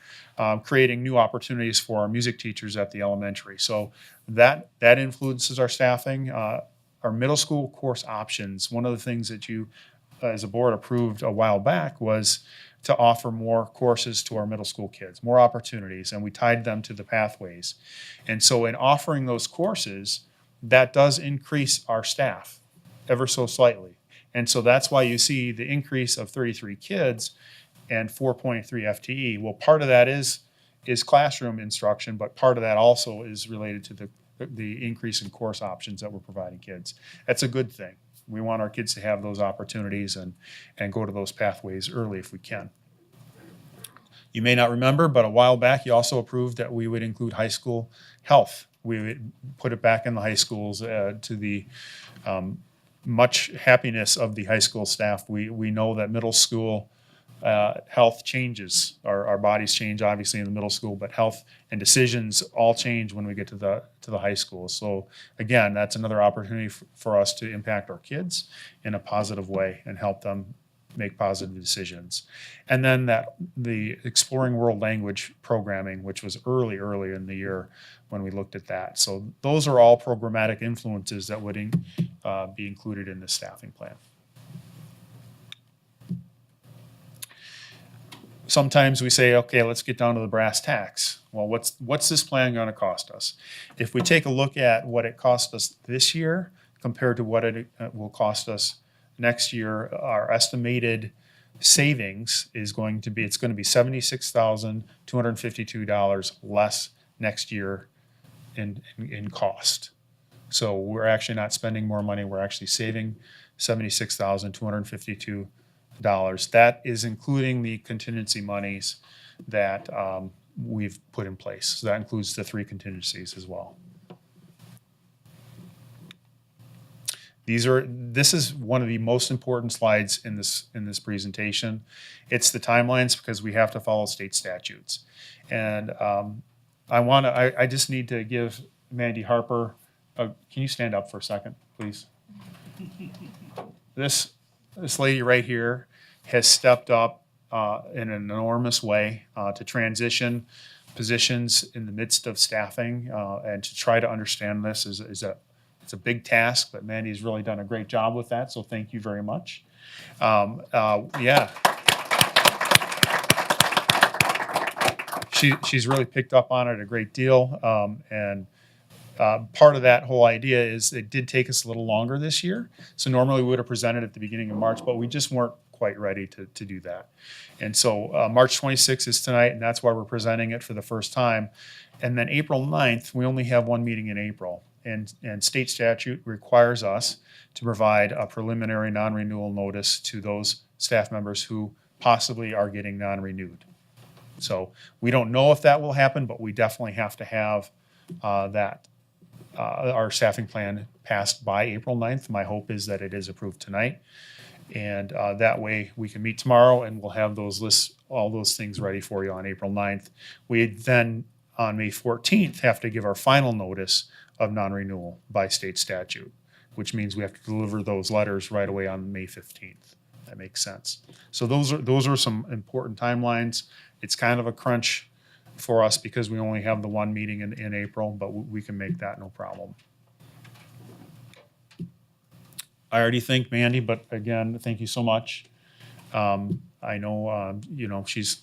creating new opportunities for our music teachers at the elementary. So that influences our staffing. Our middle school course options, one of the things that you as a board approved a while back was to offer more courses to our middle school kids, more opportunities, and we tied them to the pathways. And so in offering those courses, that does increase our staff ever so slightly. And so that's why you see the increase of 33 kids and 4.3 FTE. Well, part of that is classroom instruction, but part of that also is related to the increase in course options that we're providing kids. That's a good thing. We want our kids to have those opportunities and go to those pathways early if we can. You may not remember, but a while back you also approved that we would include high school health. We would put it back in the high schools to the much happiness of the high school staff. We know that middle school health changes. Our bodies change obviously in the middle school, but health and decisions all change when we get to the high school. So again, that's another opportunity for us to impact our kids in a positive way and help them make positive decisions. And then the Exploring World Language programming, which was early in the year when we looked at that. So those are all programmatic influences that would be included in the staffing plan. Sometimes we say, okay, let's get down to the brass tacks. Well, what's this plan going to cost us? If we take a look at what it cost us this year compared to what it will cost us next year, our estimated savings is going to be $76,252 less next year in cost. So we're actually not spending more money. We're actually saving $76,252. That is including the contingency monies that we've put in place. So that includes the 3 contingencies as well. This is one of the most important slides in this presentation. It's the timelines because we have to follow state statutes. And I just need to give Mandy Harper, can you stand up for a second, please? This lady right here has stepped up in an enormous way to transition positions in the midst of staffing, and to try to understand this it's a big task, but Mandy's really done a great job with that, so thank you very much. Yeah. She's really picked up on it a great deal, and part of that whole idea is it did take us a little longer this year. So normally we would have presented at the beginning of March, but we just weren't quite ready to do that. And so March 26th is tonight, and that's why we're presenting it for the first time. And then April 9th, we only have one meeting in April. And state statute requires us to provide a preliminary non-renewal notice to those staff members who possibly are getting non-renewed. So we don't know if that will happen, but we definitely have to have our staffing plan passed by April 9th. My hope is that it is approved tonight. And that way we can meet tomorrow and we'll have those lists, all those things ready for you on April 9th. We then on May 14th have to give our final notice of non-renewal by state statute, which means we have to deliver those letters right away on May 15th. That makes sense. So those are some important timelines. It's kind of a crunch for us because we only have the one meeting in April, but we can make that no problem. I already thanked Mandy, but again, thank you so much. I know, she's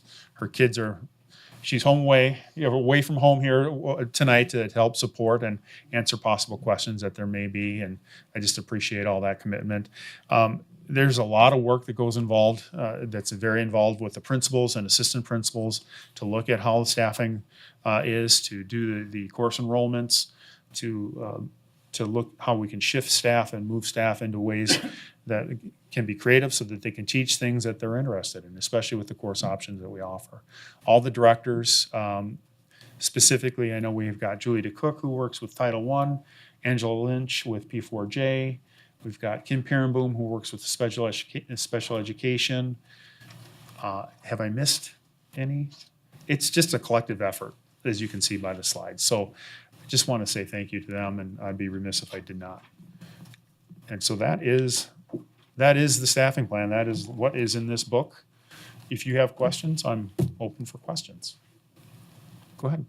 away from home here tonight to help support and answer possible questions that there may be, and I just appreciate all that commitment. There's a lot of work that goes involved, that's very involved with the principals and assistant principals to look at how the staffing is, to do the course enrollments, to look how we can shift staff and move staff into ways that can be creative so that they can teach things that they're interested in, especially with the course options that we offer. All the directors, specifically, I know we've got Julie DeCook who works with Title I, Angela Lynch with P4J, we've got Kim Perenboom who works with special education. Have I missed any? It's just a collective effort, as you can see by the slides. So I just want to say thank you to them, and I'd be remiss if I did not. And so that is the staffing plan. That is what is in this book. If you have questions, I'm open for questions. Go ahead.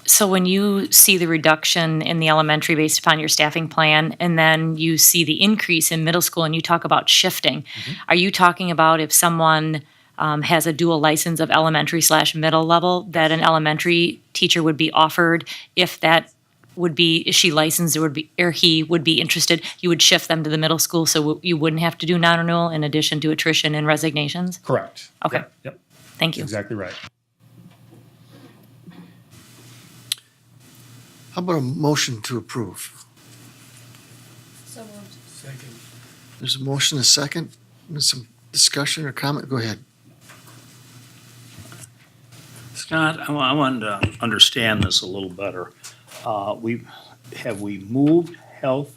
So when you see the reduction in the elementary based upon your staffing plan, and then you see the increase in middle school and you talk about shifting, are you talking about if someone has a dual license of elementary/middle level, that an elementary teacher would be offered if that would be, is she licensed or he would be interested, you would shift them to the middle school so you wouldn't have to do non-renewal in addition to attrition and resignations? Correct. Okay. Yep. Thank you. Exactly right. How about a motion to approve? So moved. Second. There's a motion, a second. There's some discussion or comment. Go ahead. Scott, I wanted to understand this a little better. Have we moved health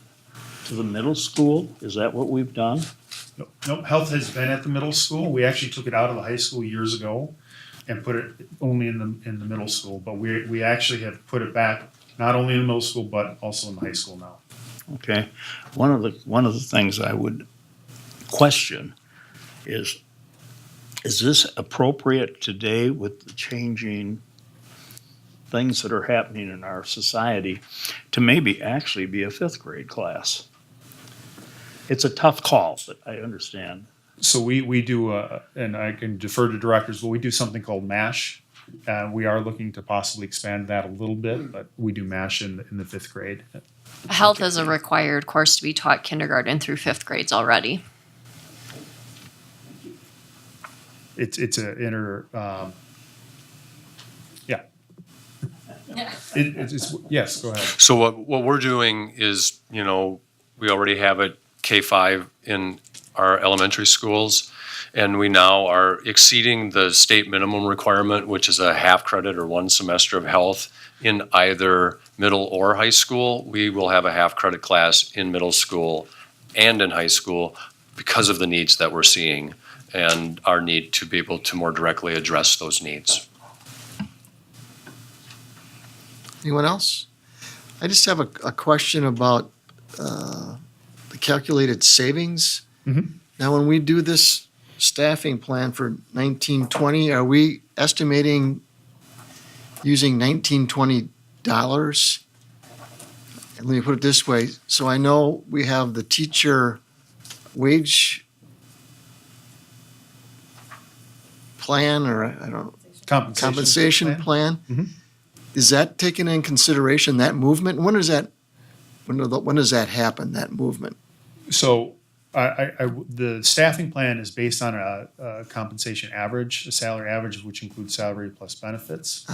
to the middle school? Is that what we've done? Nope, health has been at the middle school. We actually took it out of the high school years ago and put it only in the middle school. But we actually have put it back not only in the middle school but also in the high school now. Okay. One of the things I would question is this appropriate today with the changing things that are happening in our society to maybe actually be a fifth grade class? It's a tough call, but I understand. So we do, and I can defer to directors, but we do something called MASH. We are looking to possibly expand that a little bit, but we do MASH in the fifth grade. Health is a required course to be taught kindergarten through fifth grades already. It's a yes, go ahead. So what we're doing is, we already have it K-5 in our elementary schools, and we now are exceeding the state minimum requirement, which is a half credit or one semester of health in either middle or high school. We will have a half credit class in middle school and in high school because of the needs that we're seeing and our need to be able to more directly address those needs. Anyone else? I just have a question about the calculated savings. Mm-hmm. Now, when we do this staffing plan for 1920, are we estimating using $1920. And let me put it this way. So I know we have the teacher wage plan, or I don't know, compensation plan. Mhm. Is that taken in consideration, that movement? When does that happen, that movement? So the staffing plan is based on a compensation average, a salary average, which includes salary plus benefits.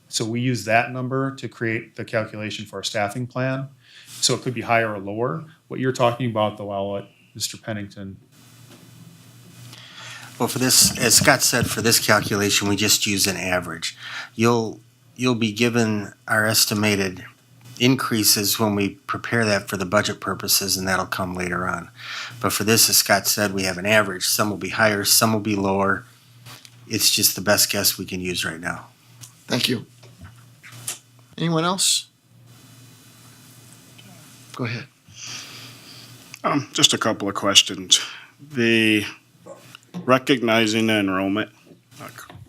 So we use that number to create the calculation for our staffing plan. So it could be higher or lower. What you're talking about, though, I'll let Mr. Pennington. Well, for this, as Scott said, for this calculation, we just use an average. You'll be given our estimated increases when we prepare that for the budget purposes, and that'll come later on. But for this, as Scott said, we have an average. Some will be higher, some will be lower. It's just the best guess we can use right now. Thank you. Anyone else? Go ahead. Just a couple of questions. The recognizing the enrollment,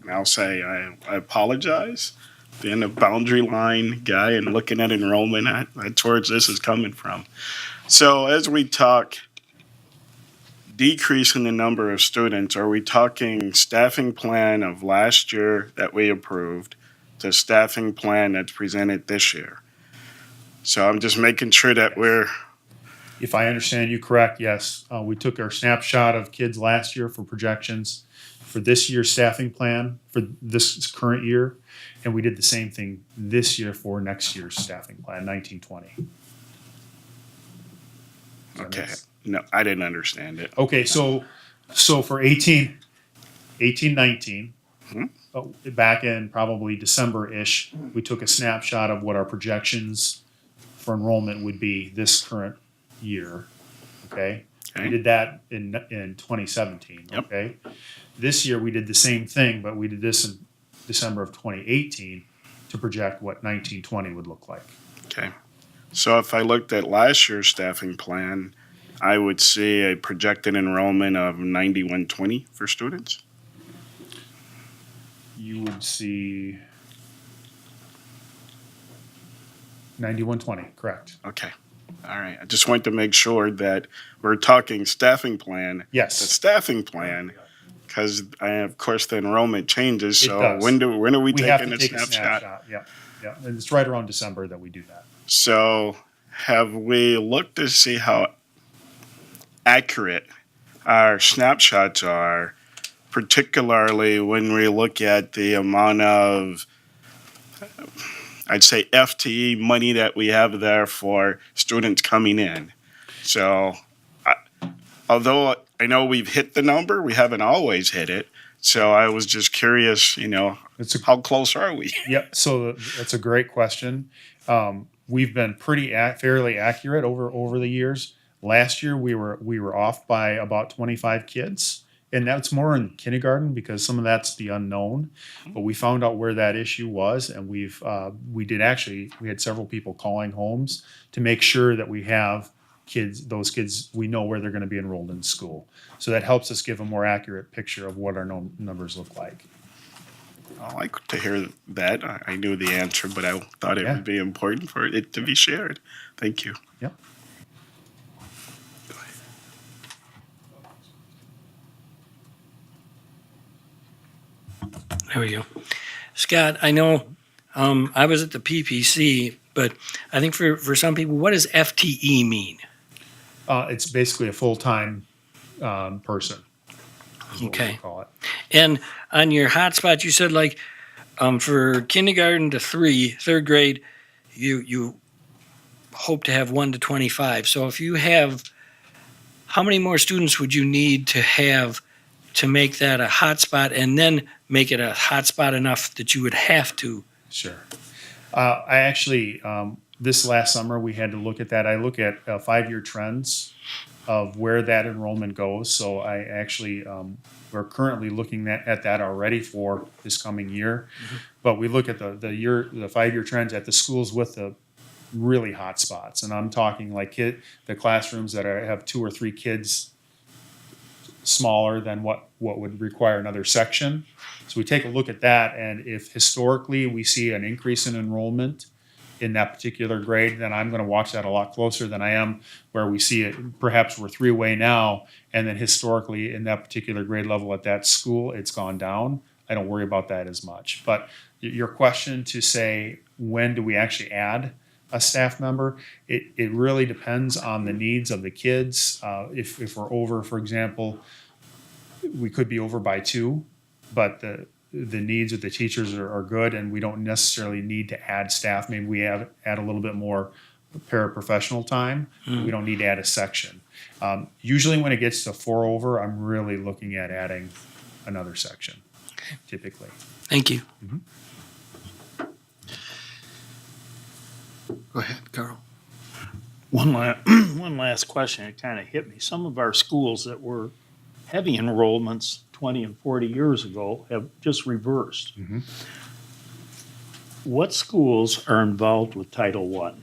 and I'll say I apologize. Being a boundary line guy and looking at enrollment, that's where this is coming from. So as we talk decreasing the number of students, are we talking staffing plan of last year that we approved to staffing plan that's presented this year? So I'm just making sure that we're... If I understand you correct, yes. We took our snapshot of kids last year for projections for this year's staffing plan for this current year, and we did the same thing this year for next year's staffing plan, 1920. Okay. No, I didn't understand it. Okay, so for 19, back in probably December-ish, we took a snapshot of what our projections for enrollment would be this current year. Okay? We did that in 2017. Yep. Okay? This year we did the same thing, but we did this in December of 2018 to project what 1920 would look like. Okay. So if I looked at last year's staffing plan, I would see a projected enrollment of 9120 for students. You would see 9120, correct. Okay. All right. I just want to make sure that we're talking staffing plan. Yes. The staffing plan, because of course the enrollment changes. It So does. when are we We have taking to a take a snapshot? snapshot. Yeah. And it's right around December that we do that. So have we looked to see how accurate our snapshots are, particularly when we look at the amount of, I'd say, FTE money that we have there for students coming in? So although I know we've hit the number, we haven't always hit it. So I was just curious, how close are we? Yep. So that's a great question. We've been fairly accurate over the years. Last year we were off by about 25 kids, and that's more in kindergarten because some of that's the unknown. But we found out where that issue was, and we had several people calling homes to make sure that we have those kids, we know where they're going to be enrolled in school. So that helps us give a more accurate picture of what our numbers look like. I like to hear that. I knew the answer, but I thought it would be important for it to be shared. Thank you. Yep. There we go. Scott, I know I was at the PPC, but I think for some people, what does FTE mean? It's basically a full-time person. is what we Okay. call it. And on your hotspot, you said for kindergarten to third grade, you hope to have 1 to 25. So if you have, how many more students would you need to have to make that a hotspot, and then make it a hotspot enough that you would have to? Sure. I actually, this last summer, we had to look at that. I look at 5-year trends of where that enrollment goes. So I actually, we're currently looking at that already for this coming year. Mm-hmm. But we look at the 5-year trends at the schools with the really hot spots. And I'm talking like the classrooms that have 2 or 3 kids smaller than what would require another section. So we take a look at that, and if historically we see an increase in enrollment in that particular grade, then I'm going to watch that a lot closer than I am where we see it, perhaps we're 3 away now, and then historically in that particular grade level at that school, it's gone down. I don't worry about that as much. But your question to say, when do we actually add a staff member? It really depends on the needs of the kids. If we're over, for example, we could be over by 2, but the needs of the teachers are good, and we don't necessarily need to add staff. Maybe we add a little bit more paraprofessional time. We don't need to add a section. Usually when it gets to 4 over, I'm really looking at adding another section, typically. Thank you. Go ahead, Carl. One last question. It kind of hit me. Some of our schools that were heavy enrollments 20 and 40 years ago have just reversed. What schools are involved with Title I?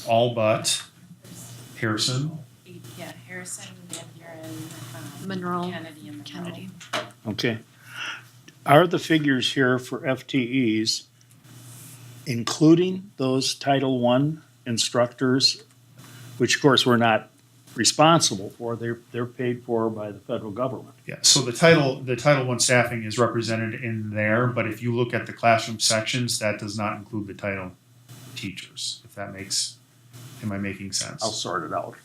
All but Harrison. Yeah, Harrison, Van Buren, Monroe, Kennedy, and Monroe. Kennedy. Okay. Are the figures here for FTEs including those Title I instructors, which of course we're not responsible for? They're paid for by the federal government. Yeah, so the Title I staffing is represented in there, but if you look at the classroom sections, that does not include the title teachers, if that am I making sense? I'll sort it out.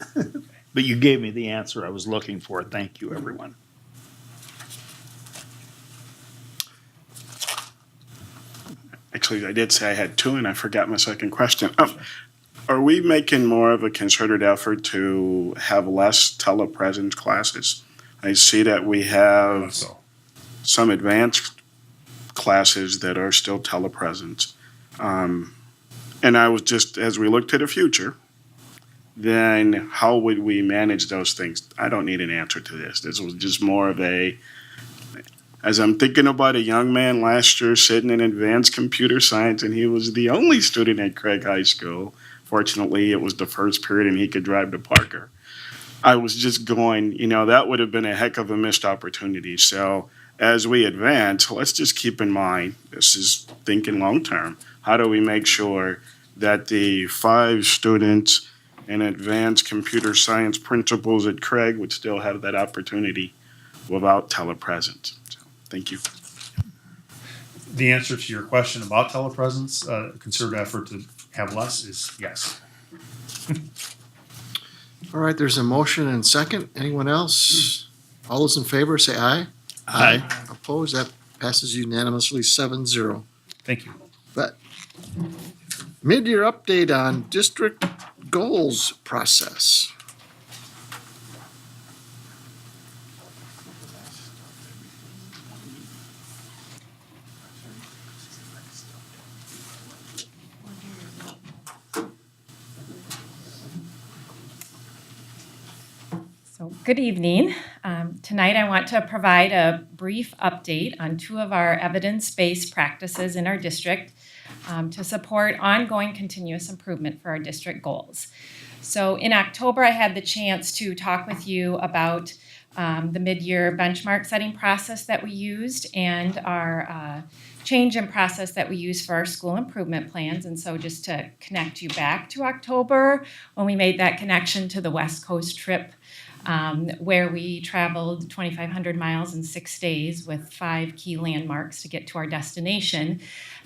But you gave me the answer I was looking for. Thank you, everyone. Actually, I did say I had 2, and I forgot my second question. Are we making more of a concerted effort to have less telepresence classes? I see that we have some advanced classes that are still telepresence. And I was just, as we look to the future, then how would we manage those things? I don't need an answer to this. This was just more of as I'm thinking about a young man last year sitting in advanced computer science, and he was the only student at Craig High School. Fortunately, it was the first period and he could drive to Parker. I was just going, that would have been a heck of a missed opportunity. So as we advance, let's just keep in mind, this is thinking long term. How do we make sure that the 5 students in advanced computer science principals at Craig would still have that opportunity without telepresence? So, thank you. The answer to your question about telepresence, concerted effort to have less is yes. All right, there's a motion and second. Anyone else? All those in favor, say aye. Aye. Opposed? That passes unanimously 7-0. Thank you. But mid-year update on district goals process. So, good evening. Tonight I want to provide a brief update on 2 of our evidence-based practices in our district to support ongoing continuous improvement for our district goals. So in October, I had the chance to talk with you about the mid-year benchmark setting process that we used and our change in process that we use for our school improvement plans. And so just to connect you back to October, when we made that connection to the West Coast trip, where we traveled 2,500 miles in 6 days with 5 key landmarks to get to our destination,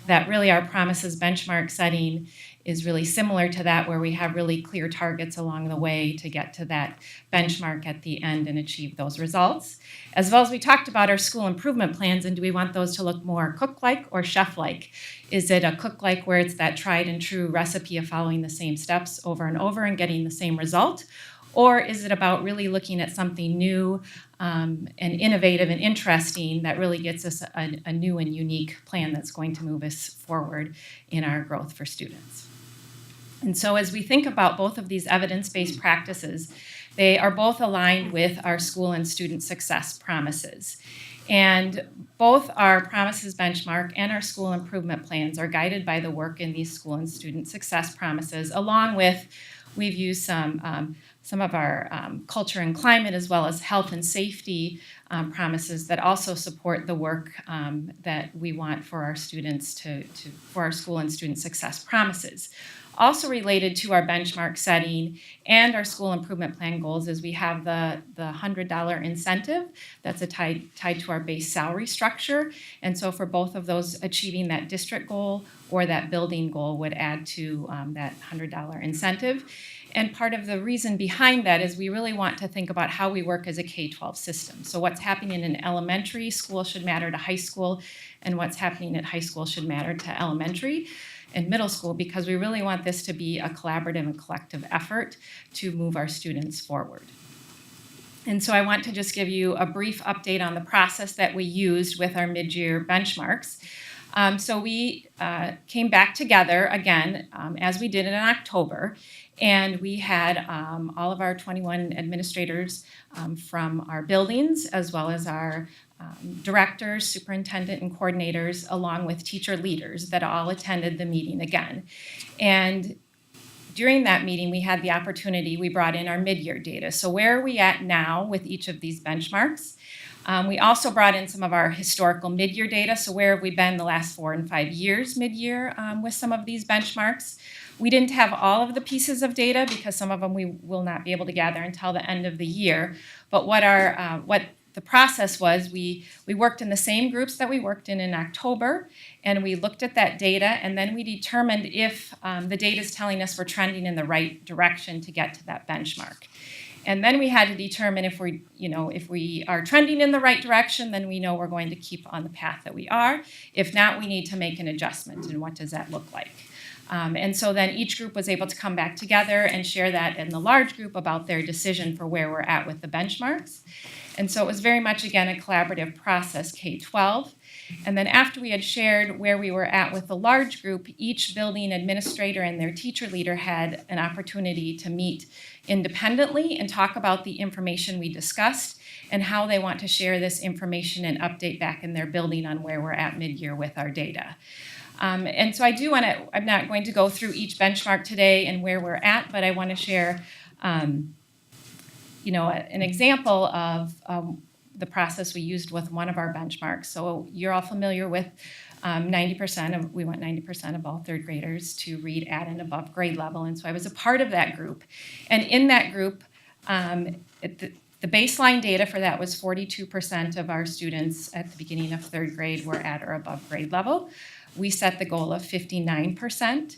that really our promises benchmark setting is really similar to that, where we have really clear targets along the way to get to that benchmark at the end and achieve those results. As well as we talked about our school improvement plans, and do we want those to look more cook-like or chef-like? Is it a cook-like where it's that tried and true recipe of following the same steps over and over and getting the same result? Or is it about really looking at something new and innovative and interesting that really gets us a new and unique plan that's going to move us forward in our growth for students? And so as we think about both of these evidence-based practices, they are both aligned with our school and student success promises. And both our promises benchmark and our school improvement plans are guided by the work in these school and student success promises, along with we've used some some of our culture and climate, as well as health and safety promises that also support the work that we want for our students for our school and student success promises. Also related to our benchmark setting and our school improvement plan goals is we have the $100 incentive that's tied to our base salary structure. And so for both of those, achieving that district goal or that building goal would add to that $100 incentive. And part of the reason behind that is we really want to think about how we work as a K-12 system. So what's happening in elementary school should matter to high school, and what's happening at high school should matter to elementary and middle school, because we really want this to be a collaborative and collective effort to move our students forward. And so I want to just give you a brief update on the process that we used with our mid-year benchmarks. So we came back together again, as we did in October, and we had all of our 21 administrators from our buildings, as well as our directors, superintendent, and coordinators, along with teacher leaders that all attended the meeting again. And during that meeting, we had the opportunity, we brought in our mid-year data. So where are we at now with each of these benchmarks? We also brought in some of our historical mid-year data. So where have we been the last 4 and 5 years mid-year with some of these benchmarks? We didn't have all of the pieces of data because some of them we will not be able to gather until the end of the year. But what the process was, we worked in the same groups that we worked in October, and we looked at that data, and then we determined if the data is telling us we're trending in the right direction to get to that benchmark. And then we had to determine if we are trending in the right direction, then we know we're going to keep on the path that we are. If not, we need to make an adjustment, and what does that look like? And so then each group was able to come back together and share that in the large group about their decision for where we're at with the benchmarks. And so it was very much, again, a collaborative process, K-12. And then after we had shared where we were at with the large group, each building administrator and their teacher leader had an opportunity to meet independently and talk about the information we discussed and how they want to share this information and update back in their building on where we're at mid-year with our data. And so I'm not going to go through each benchmark today and where we're at, but I want to share an example of the process we used with one of our benchmarks. So you're all familiar with we want 90% of all third graders to read at and above grade level. And so I was a part of that group. And in that group, the baseline data for that was 42% of our students at the beginning of third grade were at or above grade level. We set the goal of 59%.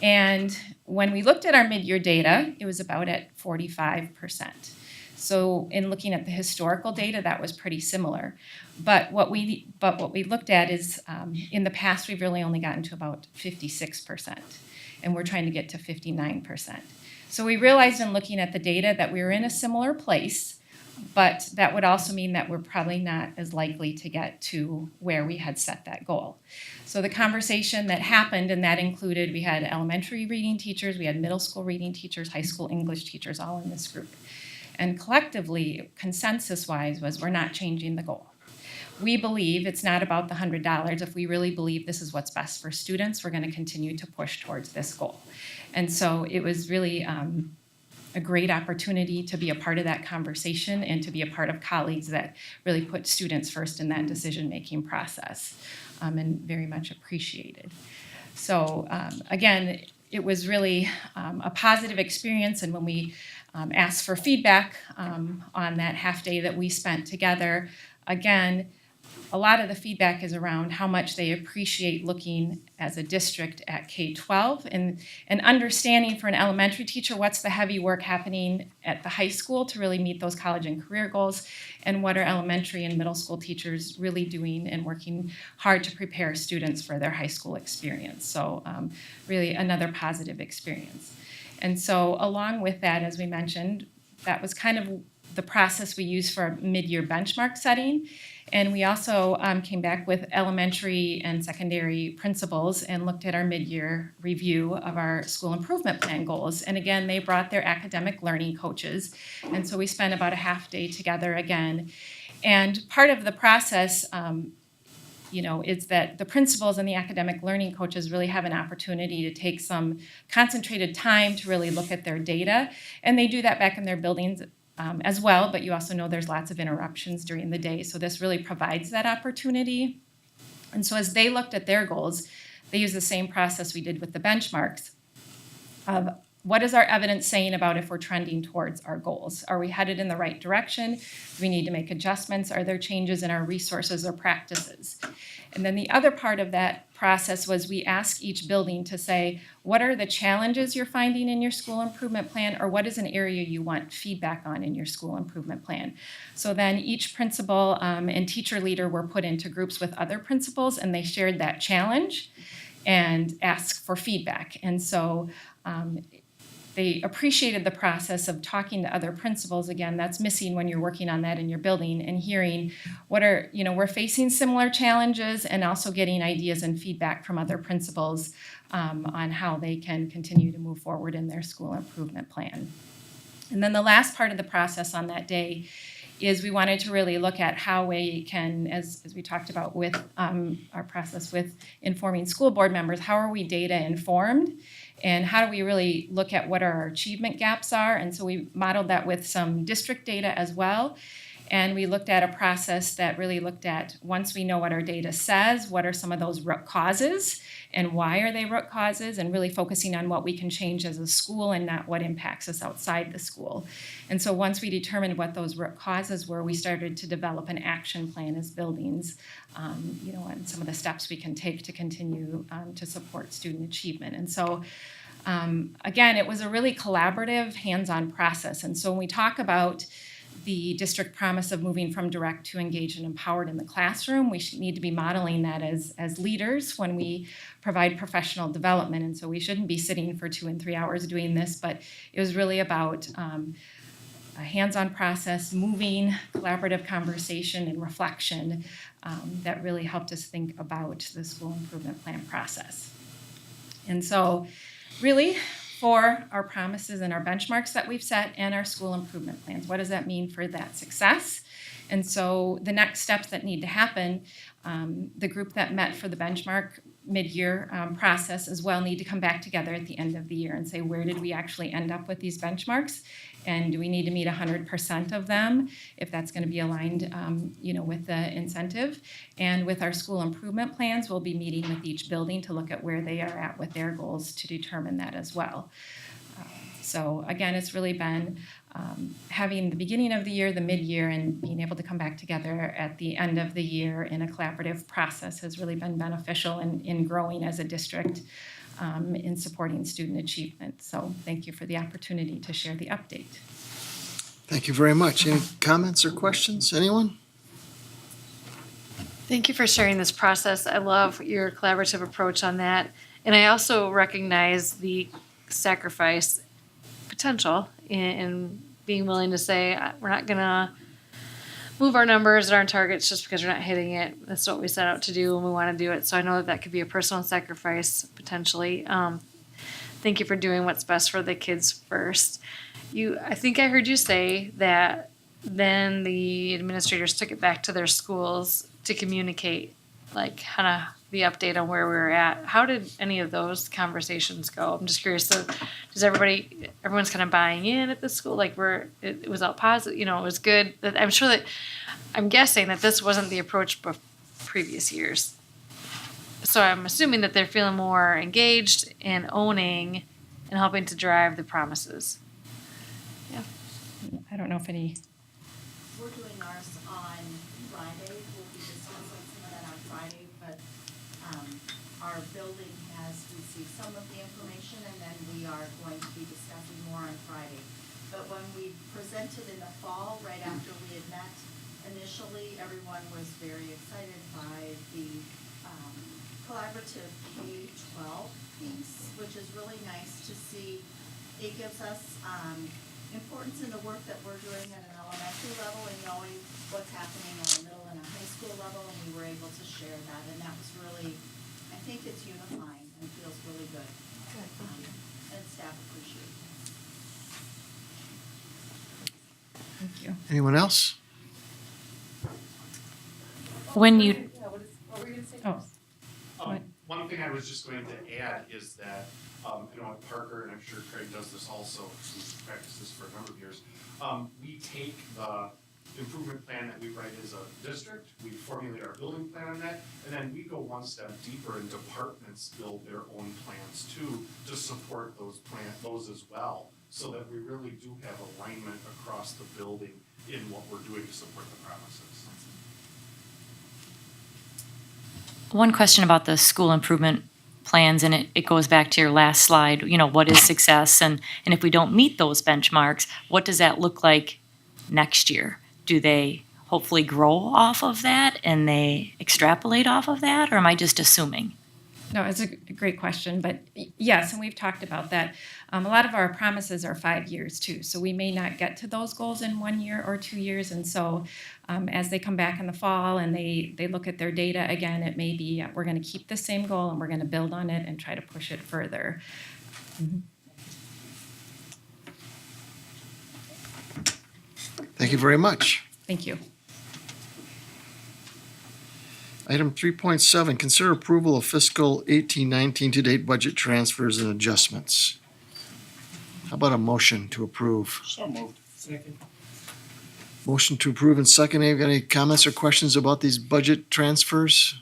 And when we looked at our mid-year data, it was about at 45%. So in looking at the historical data, that was pretty similar. But what we looked at is in the past, we've really only gotten to about 56%. And we're trying to get to 59%. So we realized in looking at the data that we were in a similar place, but that would also mean that we're probably not as likely to get to where we had set that goal. So the conversation that happened, and that included, we had elementary reading teachers, we had middle school reading teachers, high school English teachers, all in this group. And collectively, consensus-wise, was we're not changing the goal. We believe it's not about the $100. If we really believe this is what's best for students, we're going to continue to push towards this goal. And so it was really a great opportunity to be a part of that conversation and to be a part of colleagues that really put students first in that decision-making process, and very much appreciated. So again, it was really a positive experience, and when we asked for feedback on that half day that we spent together, again, a lot of the feedback is around how much they appreciate looking as a district at K-12 and understanding for an elementary teacher what's the heavy work happening at the high school to really meet those college and career goals, and what are elementary and middle school teachers really doing and working hard to prepare students for their high school experience. So really another positive experience. And so along with that, as we mentioned, that was kind of the process we used for mid-year benchmark setting. And we also came back with elementary and secondary principals and looked at our mid-year review of our school improvement plan goals. And again, they brought their academic learning coaches. And so we spent about a half day together again. And part of the process, is that the principals and the academic learning coaches really have an opportunity to take some concentrated time to really look at their data. And they do that back in their buildings as well, but you also know there's lots of interruptions during the day. So this really provides that opportunity. And so as they looked at their goals, they used the same process we did with the benchmarks of what is our evidence saying about if we're trending towards our goals? Are we headed in the right direction? Do we need to make adjustments? Are there changes in our resources or practices? And then the other part of that process was we asked each building to say, what are the challenges you're finding in your school improvement plan, or what is an area you want feedback on in your school improvement plan? So then each principal and teacher leader were put into groups with other principals, and they shared that challenge and asked for feedback. And so they appreciated the process of talking to other principals. Again, that's missing when you're working on that in your building, and hearing we're facing similar challenges, and also getting ideas and feedback from other principals on how they can continue to move forward in their school improvement plan. And then the last part of the process on that day is we wanted to really look at how we can, as we talked about with our process with informing school board members, how are we data informed? And how do we really look at what our achievement gaps are? And so we modeled that with some district data as well. And we looked at a process that really looked at, once we know what our data says, what are some of those root causes and why are they root causes, and really focusing on what we can change as a school and not what impacts us outside the school. And so once we determined what those root causes were, we started to develop an action plan as buildings, and some of the steps we can take to continue to support student achievement. And so again, it was a really collaborative, hands-on process. And so when we talk about the district promise of moving from direct to engaged and empowered in the classroom, we need to be modeling that as leaders when we provide professional development. And so we shouldn't be sitting for 2 and 3 hours doing this, but it was really about a hands-on process, moving, collaborative conversation and reflection that really helped us think about the school improvement plan process. And so really, for our promises and our benchmarks that we've set and our school improvement plans, what does that mean for that success? And so the next steps that need to happen, the group that met for the benchmark mid-year process as well need to come back together at the end of the year and say, where did we actually end up with these benchmarks? And do we need to meet 100% of them if that's going to be aligned with the incentive? And with our school improvement plans, we'll be meeting with each building to look at where they are at with their goals to determine that as well. So again, it's really been having the beginning of the year, the mid-year, and being able to come back together at the end of the year in a collaborative process has really been beneficial in growing as a district in supporting student achievement. So thank you for the opportunity to share the update. Thank you very much. Any comments or questions? Anyone? Thank you for sharing this process. I love your collaborative approach on that. And I also recognize the sacrifice potential in being willing to say, we're not going to move our numbers and our targets just because we're not hitting it. That's what we set out to do and we want to do it. So I know that could be a personal sacrifice potentially. Thank you for doing what's best for the kids first. I think I heard you say that then the administrators took it back to their schools to communicate kind of the update on where we were at. How did any of those conversations go? I'm just curious. So does everyone's kind of buying in at the school? It was all positive, it was good. I'm guessing that this wasn't the approach previous years. So I'm assuming that they're feeling more engaged and owning and helping to drive the promises. Yeah. I don't know if any. We're doing ours on Friday. We'll be discussing some of that on Friday, but our building has received some of the information, and then we are going to be discussing more on Friday. But when we presented in the fall, right after we had met initially, everyone was very excited by the collaborative K-12 piece, which is really nice to see. It gives us importance in the work that we're doing at an elementary level and knowing what's happening at a middle and a high school level, and we were able to share that, and that was really, I think it's unifying and feels really good. Good, thank you. And staff appreciate it. Thank you. Anyone else? When you What were you going to say? One thing I was just going to add is that, you know, at Parker, and I'm sure Craig does this also, we've practiced this for a number of years, we take the improvement plan that we write as a district, we formulate our building plan on that, and then we go one step deeper and departments build their own plans too to support those as well, so that we really do have alignment across the building in what we're doing to support the promises. One question about the school improvement plans, and it goes back to your last slide, you know, what is success? And if we don't meet those benchmarks, what does that look like next year? Do they hopefully grow off of that and they extrapolate off of that, or am I just assuming? No, it's a great question, but yes, and we've talked about that. A lot of our promises are 5 years too, so we may not get to those goals in 1 year or 2 years, and so as they come back in the fall and they look at their data again, it may be we're going to keep the same goal and we're going to build on it and try to push it further. Mm-hmm. Thank you very much. Thank you. Item 3.7, consider approval of fiscal 18-19 to date budget transfers and adjustments. How about a motion to approve? So moved. Second. Motion to approve and second. Any comments or questions about these budget transfers?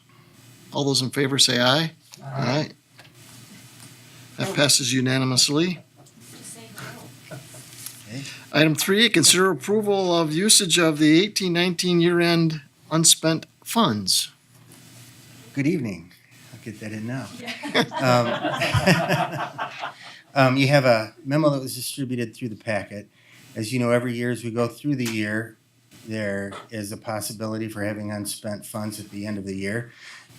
All those in favor say aye. Aye. That passes unanimously. Item 3, consider approval of usage of the 18-19 year-end unspent funds. Good evening. I'll get that in now. You have a memo that was distributed through the packet. As you know, every year as we go through the year, there is a possibility for having unspent funds at the end of the year.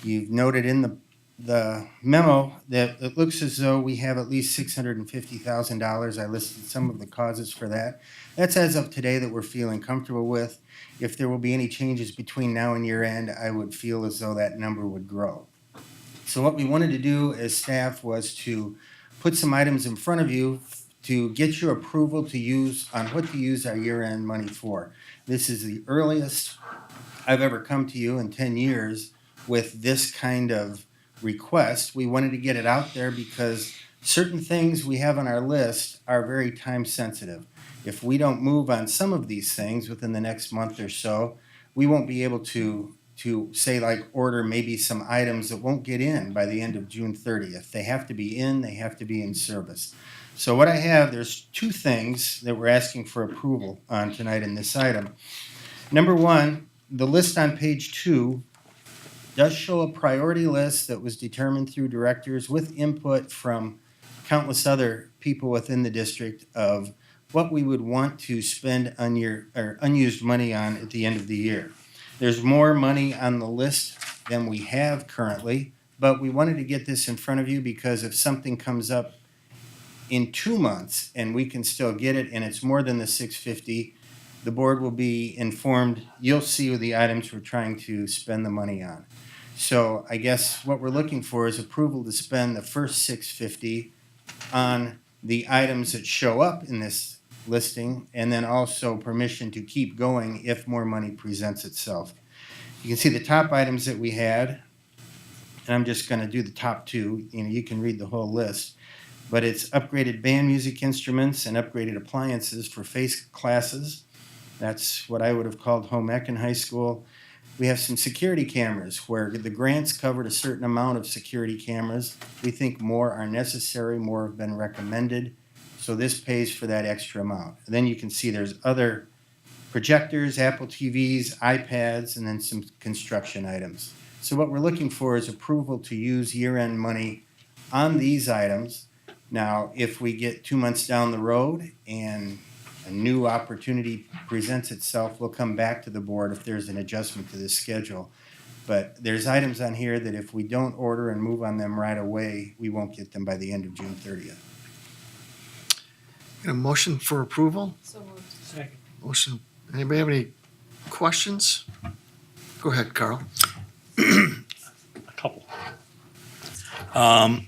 You've noted in the memo that it looks as though we have at least $650,000. I listed some of the causes for that. That's as of today that we're feeling comfortable with. If there will be any changes between now and year end, I would feel as though that number would grow. So what we wanted to do as staff was to put some items in front of you to get your approval to use on what to use our year-end money for. This is the earliest I've ever come to you in 10 years with this kind of request. We wanted to get it out there because certain things we have on our list are very time sensitive. If we don't move on some of these things within the next month or so, we won't be able to say, like, order maybe some items that won't get in by the end of June 30th. They have to be in, they have to be in service. So what I have, there's 2 things that we're asking for approval on tonight in this item. Number 1, the list on page 2 does show a priority list that was determined through directors with input from countless other people within the district of what we would want to spend on unused money on at the end of the year. There's more money on the list than we have currently, but we wanted to get this in front of you because if something comes up in 2 months and we can still get it and it's more than the $650, the board will be informed. You'll see the items we're trying to spend the money on. So I guess what we're looking for is approval to spend the first $650 on the items that show up in this listing, and then also permission to keep going if more money presents itself. You can see the top items that we had, and I'm just going to do the top 2. You can read the whole list, but it's upgraded band music instruments and upgraded appliances for FACE classes. That's what I would have called home ec in high school. We have some security cameras where the grants covered a certain amount of security cameras. We think more are necessary, more have been recommended. So this pays for that extra amount. And then you can see there's other projectors, Apple TVs, iPads, and then some construction items. So what we're looking for is approval to use year-end money on these items. Now, if we get 2 months down the road and a new opportunity presents itself, we'll come back to the board if there's an adjustment to this schedule. But there's items on here that if we don't order and move on them right away, we won't get them by the end of June 30th. A motion for approval? So moved. Second. Motion. Anybody have any questions? Go ahead, Carl. A couple. I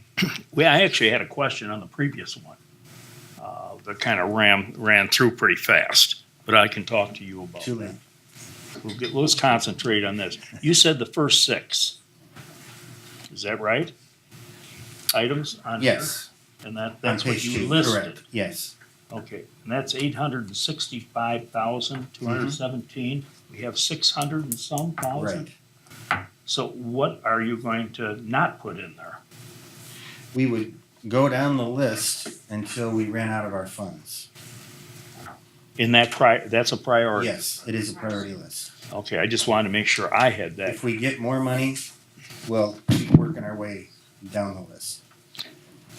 actually had a question on the previous one that kind of ran through pretty fast, but I can talk to you about that. Let's concentrate on this. You said the first 6. is that right? Items on here? Yes. And that's On what page you 2, listed? correct, yes. Okay, and that's 865,217. We have 600 and some thousand? Right. So what are you going to not put in there? We would go down the list until we ran out of our funds. In that that's a priority? Yes, it is a priority list. Okay, I just wanted to make sure I had that. If we get more money, we'll keep working our way down the list.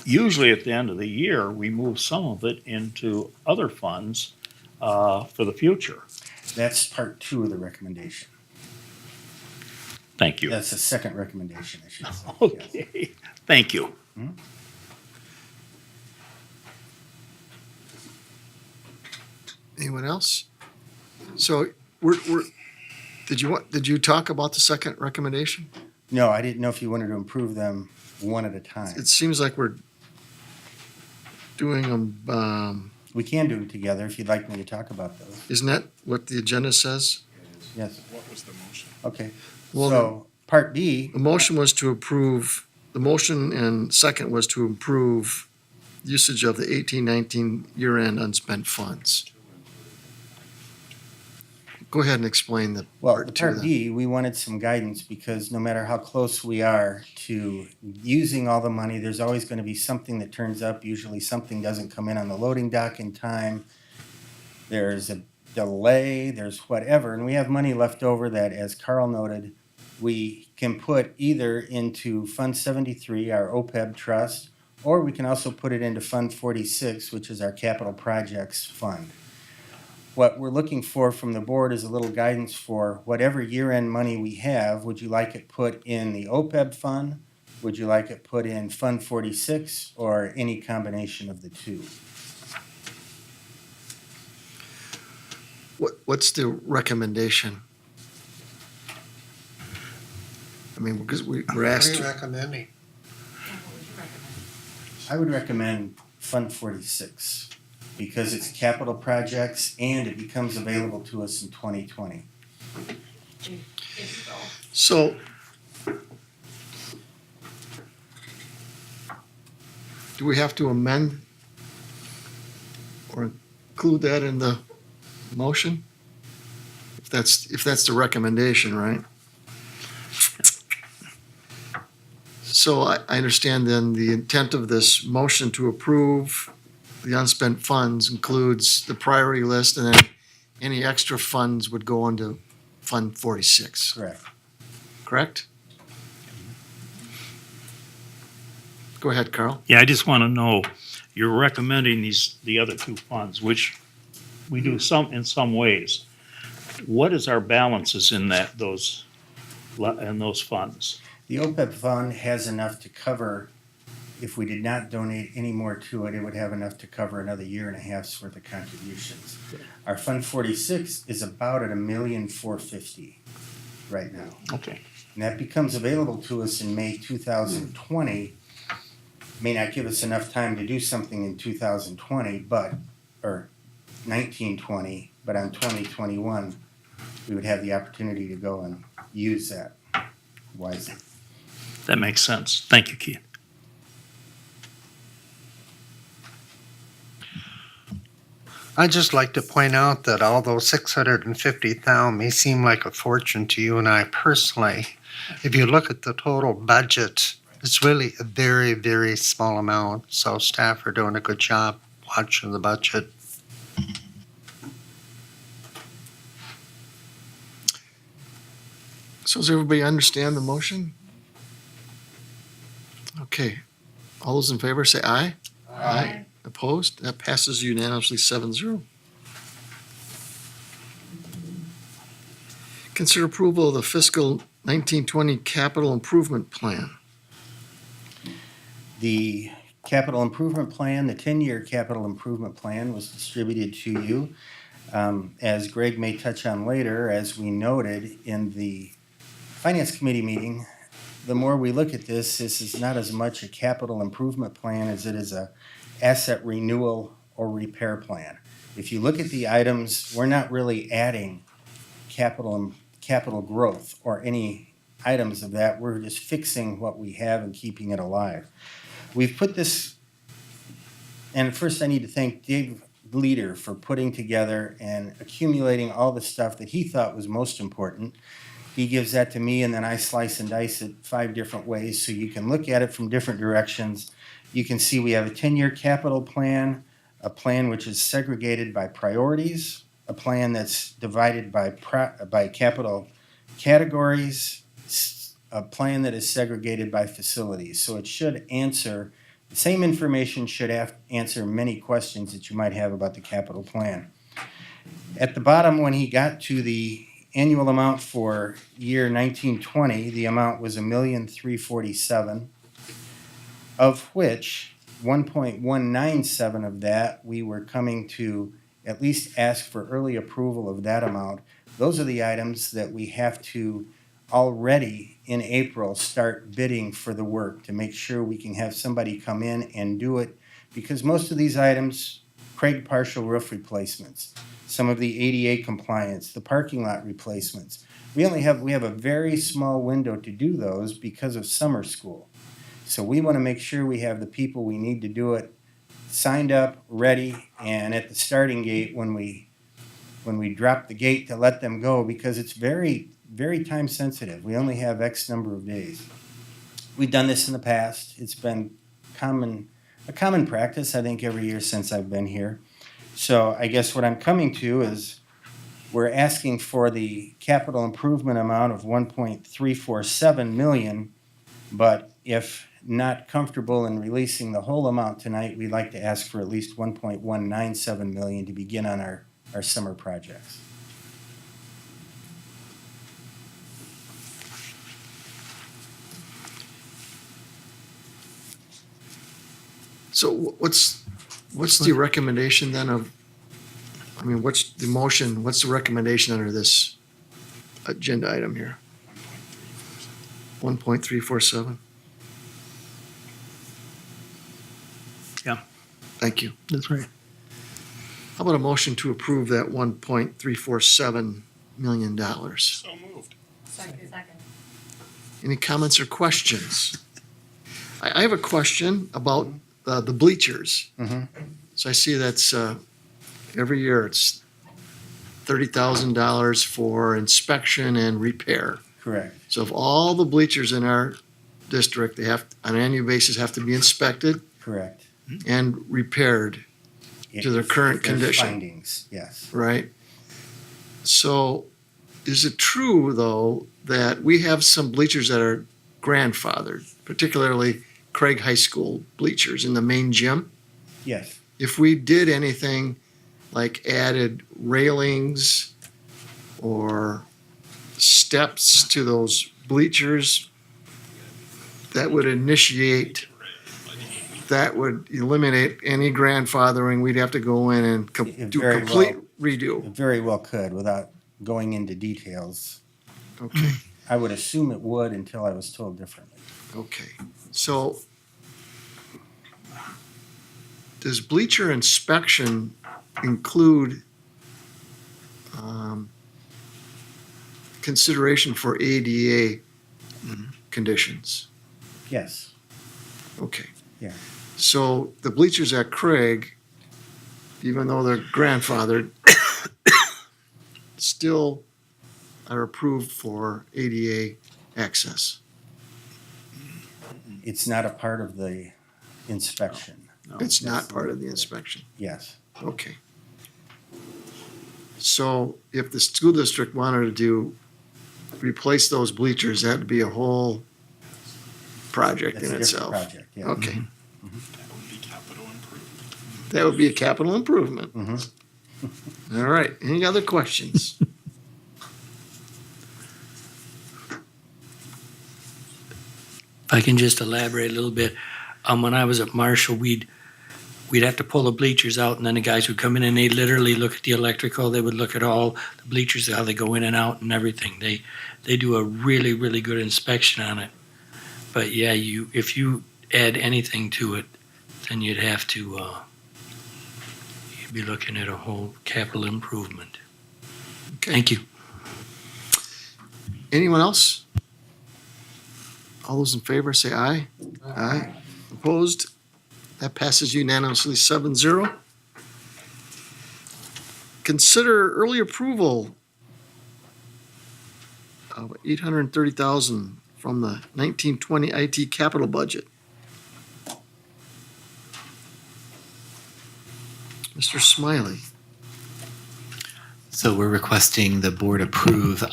Usually at the end of the year, we move some of it into other funds for the future. That's part 2 of the recommendation. Thank you. That's the second recommendation, I should say. Okay, thank you. Anyone else? So did you talk about the second recommendation? No, I didn't know if you wanted to improve them one at a time. It seems like we're doing them, We can do them together if you'd like me to talk about those. isn't that what the agenda says? Yes. What was the motion? Okay. Well, So, part B, The motion was to approve, the motion and second was to improve usage of the 18-19 year-end unspent funds. Go ahead and explain the well, part the 2 part then. B, we wanted some guidance because no matter how close we are to using all the money, there's always going to be something that turns up. Usually something doesn't come in on the loading dock in time. There's a delay, there's whatever, and we have money left over that, as Carl noted, we can put either into Fund 73, our OPEB trust, or we can also put it into Fund 46, which is our capital projects fund. What we're looking for from the board is a little guidance for whatever year-end money we have. Would you like it put in the OPEB fund? Would you like it put in Fund 46 or any combination of the two? What's the recommendation? I mean, because we're What are asked, you recommending? I would recommend Fund 46 because it's capital projects and it becomes available to us in 2020. so do we have to amend or include that in the motion? If that's the recommendation, right? So I understand then the intent of this motion to approve the unspent funds includes the priority list, and then any extra funds would go into Fund 46, Correct. correct? Go ahead, Carl. Yeah, I just want to know, you're recommending the other two funds, which we do in some ways. What is our balances in those funds? The OPEB fund has enough to cover, if we did not donate any more to it, it would have enough to cover another year and a half's worth of contributions. Our Fund 46 is about at $1,450,000 right now. Okay. And that becomes available to us in May 2020. May not give us enough time to do something in 2020, or 1920, but on 2021, we would have the opportunity to go and use that wisely. That makes sense. Thank you, Keith. I'd just like to point out that although $650,000 may seem like a fortune to you and I personally, if you look at the total budget, it's really a very, very small amount. So staff are doing a good job watching the budget. So does everybody understand the motion? Okay. All those in favor say aye. Aye. Opposed? That passes unanimously 7-0. Consider approval of the fiscal 1920 capital improvement plan. The capital improvement plan, the 10-year capital improvement plan was distributed to you. As Greg may touch on later, as we noted in the Finance Committee meeting, the more we look at this is not as much a capital improvement plan as it is a asset renewal or repair plan. If you look at the items, we're not really adding capital growth or any items of that. We're just fixing what we have and keeping it alive. We've put this, and first I need to thank Dave Leader for putting together and accumulating all the stuff that he thought was most important. He gives that to me, and then I slice and dice it 5 different ways so you can look at it from different directions. You can see we have a 10-year capital plan, a plan which is segregated by priorities, a plan that's divided by capital categories, a plan that is segregated by facilities. So it should answer, the same information should answer many questions that you might have about the capital plan. At the bottom, when he got to the annual amount for year 1920, the amount was $1,347,000, of which 1.197 of that we were coming to at least ask for early approval of that amount. Those are the items that we have to already in April start bidding for the work to make sure we can have somebody come in and do it, because most of these items, Craig partial roof replacements, some of the ADA compliance, the parking lot replacements. We have a very small window to do those because of summer school. So we want to make sure we have the people we need to do it signed up, ready, and at the starting gate when we drop the gate to let them go, because it's very, very time sensitive. We only have X number of days. We've done this in the past. It's been a common practice, I think, every year since I've been here. So I guess what I'm coming to is we're asking for the capital improvement amount of $1.347 million, but if not comfortable in releasing the whole amount tonight, we'd like to ask for at least $1.197 million to begin on our summer projects. So what's the recommendation then what's the motion, what's the recommendation under this agenda item here? 1.347? Yeah. Thank you. That's right. How about a motion to approve that $1.347 million? So moved. Second. Any comments or questions? I have a question about the bleachers. So I see that's every year it's $30,000 for inspection and repair. Correct. So if all the bleachers in our district, they have, on an annual basis, have to be inspected Correct. and repaired to their current There's condition. Findings, yes. Right? So is it true, though, that we have some bleachers that are grandfathered, particularly Craig High School bleachers in the main gym? Yes. If we did anything like added railings or steps to those bleachers, that would eliminate any grandfathering. We'd have to go in and do a complete redo. It very well could, without going into details. Okay. I would assume it would until I was told differently. Okay. So does bleacher inspection include consideration for ADA conditions? Yes. Okay. Yeah. So the bleachers at Craig, even though they're grandfathered, still are approved for ADA access. It's not a part of the inspection. It's not part of the inspection. Yes. Okay. So if the school district wanted to replace those bleachers, that'd be a whole project That's in a different itself. project, yeah. Okay. That would be capital improvement. That would be a capital improvement. Mm-hmm. All right. Any other questions? If I can just elaborate a little bit, when I was at Marshall, we'd have to pull the bleachers out, and then the guys would come in and they'd literally look at the electrical. They would look at all the bleachers, how they go in and out and everything. They do a really, really good inspection on it. But yeah, if you add anything to it, then you'd have to you'd be looking at a whole capital improvement. Okay. Thank you. Anyone else? All those in favor say aye. Aye. Opposed? That passes unanimously 7-0. Consider early approval of $830,000 from the 1920 IT capital budget. Mr. Smiley. So we're requesting the board approve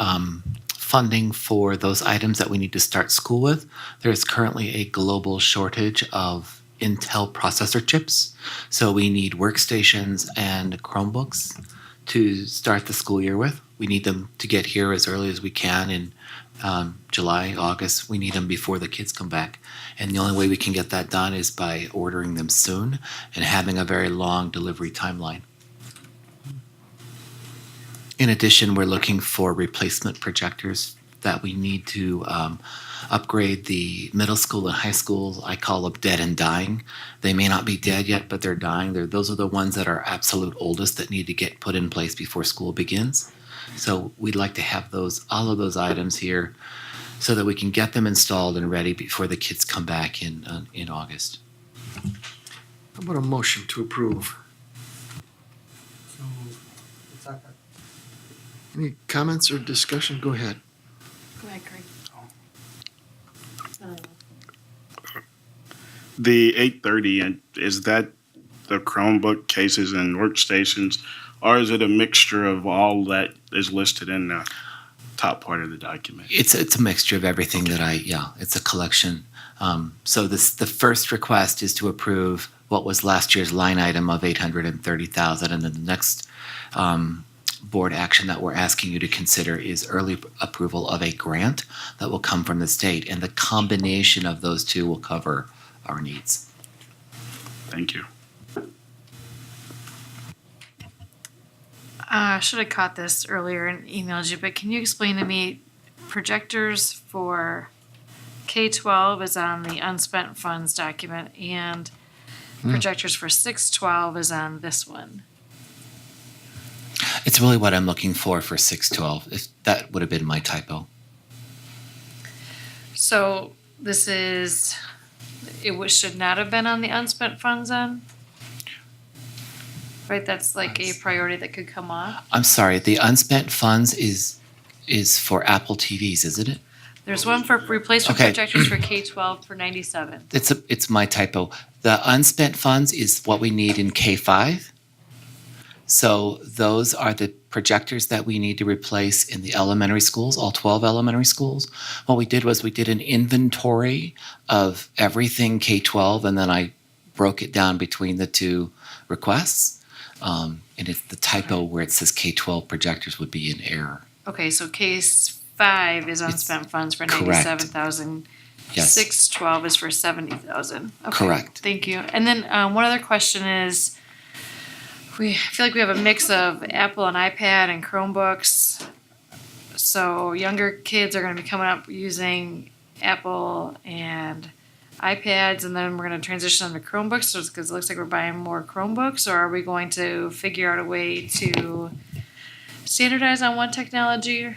funding for those items that we need to start school with. There is currently a global shortage of Intel processor chips, so we need workstations and Chromebooks to start the school year with. We need them to get here as early as we can in July, August. We need them before the kids come back. And the only way we can get that done is by ordering them soon and having a very long delivery timeline. In addition, we're looking for replacement projectors that we need to upgrade the middle school and high schools. I call them dead and dying. They may not be dead yet, but they're dying. Those are the ones that are absolute oldest that need to get put in place before school begins. So we'd like to have all of those items here so that we can get them installed and ready before the kids come back in August. How about a motion to approve? Any comments or discussion? Go ahead. Go ahead, Craig. The 830, and is that the Chromebook cases and workstations, or is it a mixture of all that is listed in the top part of the document? It's a mixture of everything it's a collection. So the first request is to approve what was last year's line item of $830,000, and then the next board action that we're asking you to consider is early approval of a grant that will come from the state, and the combination of those two will cover our needs. Thank you. I should have caught this earlier and emailed you, but can you explain to me, projectors for K-12 is on the unspent funds document, and projectors for 6-12 is on this one. It's really what I'm looking for 612. If that would have been my typo. So should not have been on the unspent funds then? Right, that's like a priority that could come off. I'm sorry, the unspent funds is for Apple TVs, isn't it? There's one for replacement Okay. projectors for K-12 for 97. It's my typo. The unspent funds is what we need in K-5. So those are the projectors that we need to replace in the elementary schools, all 12 elementary schools. What we did was we did an inventory of everything K-12, and then I broke it down between the two requests. And it's the typo where it says K-12 projectors would be in error. Okay, so K-5 is unspent funds for correct. 97,000. Yes. 6-12 is for 70,000. Okay, Correct. thank you. And then one other question is, I feel like we have a mix of Apple and iPad and Chromebooks. So younger kids are going to be coming up using Apple and iPads, and then we're going to transition them to Chromebooks because it looks like we're buying more Chromebooks, or are we going to figure out a way to standardize on one technology?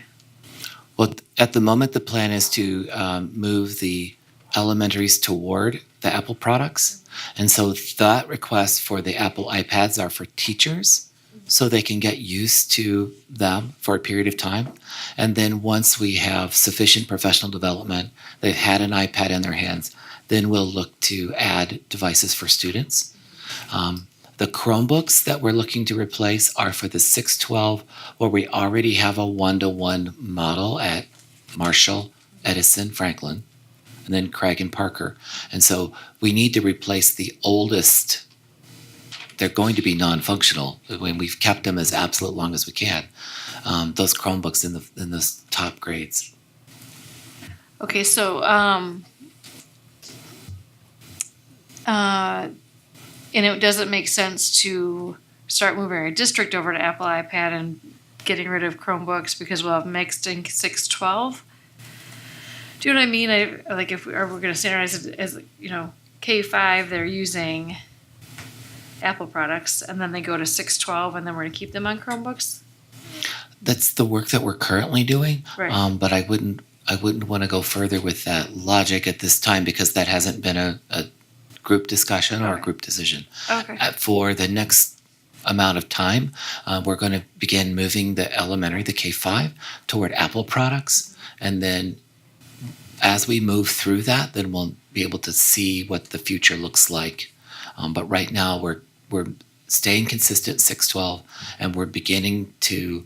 Well, at the moment, the plan is to move the elementaries toward the Apple products. And so that request for the Apple iPads are for teachers so they can get used to them for a period of time. And then once we have sufficient professional development, they've had an iPad in their hands, then we'll look to add devices for students. The Chromebooks that we're looking to replace are for the 612, where we already have a 1-to-1 model at Marshall, Edison, Franklin, and then Craig and Parker. And so we need to replace the oldest. They're going to be non-functional when we've kept them as absolute long as we can. Those Chromebooks in those top grades. Okay, so and it doesn't make sense to start moving our district over to Apple iPad and getting rid of Chromebooks because we'll have mixed in 612. Do you know what I mean? If we're going to standardize it as K-5, they're using Apple products, and then they go to 612, and then we're going to keep them on Chromebooks. That's the work that we're currently doing. Right. But I wouldn't wouldn't want to go further with that logic at this time because that hasn't been a group discussion or a group decision. Okay. For the next amount of time, we're going to begin moving the elementary, the K-5, toward Apple products. And then as we move through that, then we'll be able to see what the future looks like. But right now, we're staying consistent 612, and we're beginning to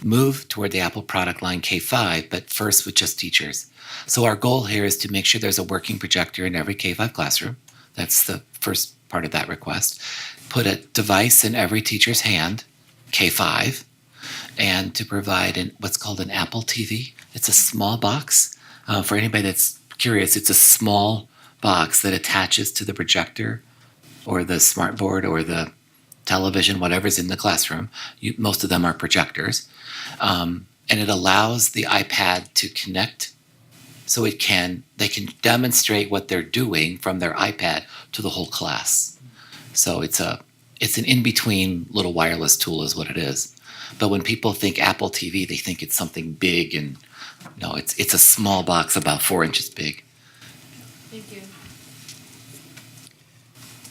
move toward the Apple product line K-5, but first with just teachers. So our goal here is to make sure there's a working projector in every K-5 classroom. That's the first part of that request. Put a device in every teacher's hand, K-5, and to provide what's called an Apple TV. It's a small box. For anybody that's curious, it's a small box that attaches to the projector or the smartboard or the television, whatever's in the classroom. Most of them are projectors. And it allows the iPad to connect so they can demonstrate what they're doing from their iPad to the whole class. So it's an in-between little wireless tool is what it is. But when people think Apple TV, they think it's something big, and no, it's a small box about 4 inches big. Thank you.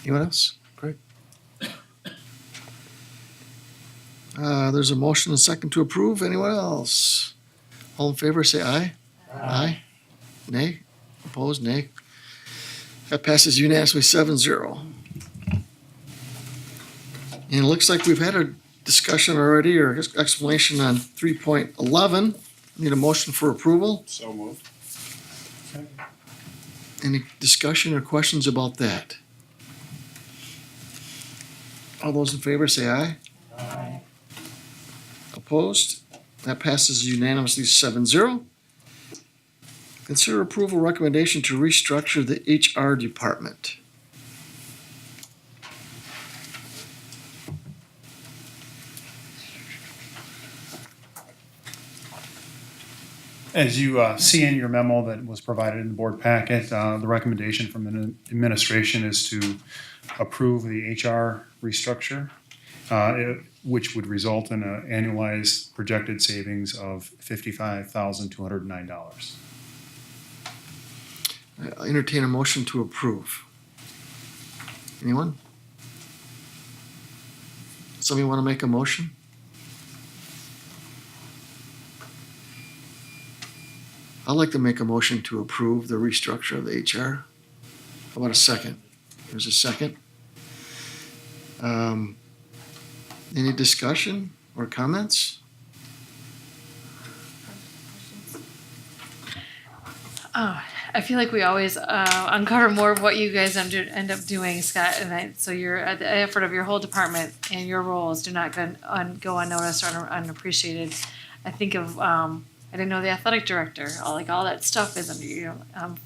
Anyone else? Great. There's a motion and second to approve. Anyone else? All in favor, say aye. Aye. Nay? Opposed? Nay. That passes unanimously 7-0. And it looks like we've had a discussion already or explanation on 3.11. Need a motion for approval. So moved. Any discussion or questions about that? All those in favor say aye. Aye. Opposed? That passes unanimously 7-0. Consider approval recommendation to restructure the HR department. As you see in your memo that was provided in the board packet, the recommendation from the administration is to approve the HR restructure, which would result in an annualized projected savings of $55,209. I entertain a motion to approve. Anyone? Somebody want to make a motion? I'd like to make a motion to approve the restructure of the HR. How about a second? There's a second. Any discussion or comments? Oh, I feel like we always uncover more of what you guys end up doing, Scott. And so the effort of your whole department and your roles do not go unnoticed or unappreciated. I think of I didn't know the athletic director. All that stuff is under you.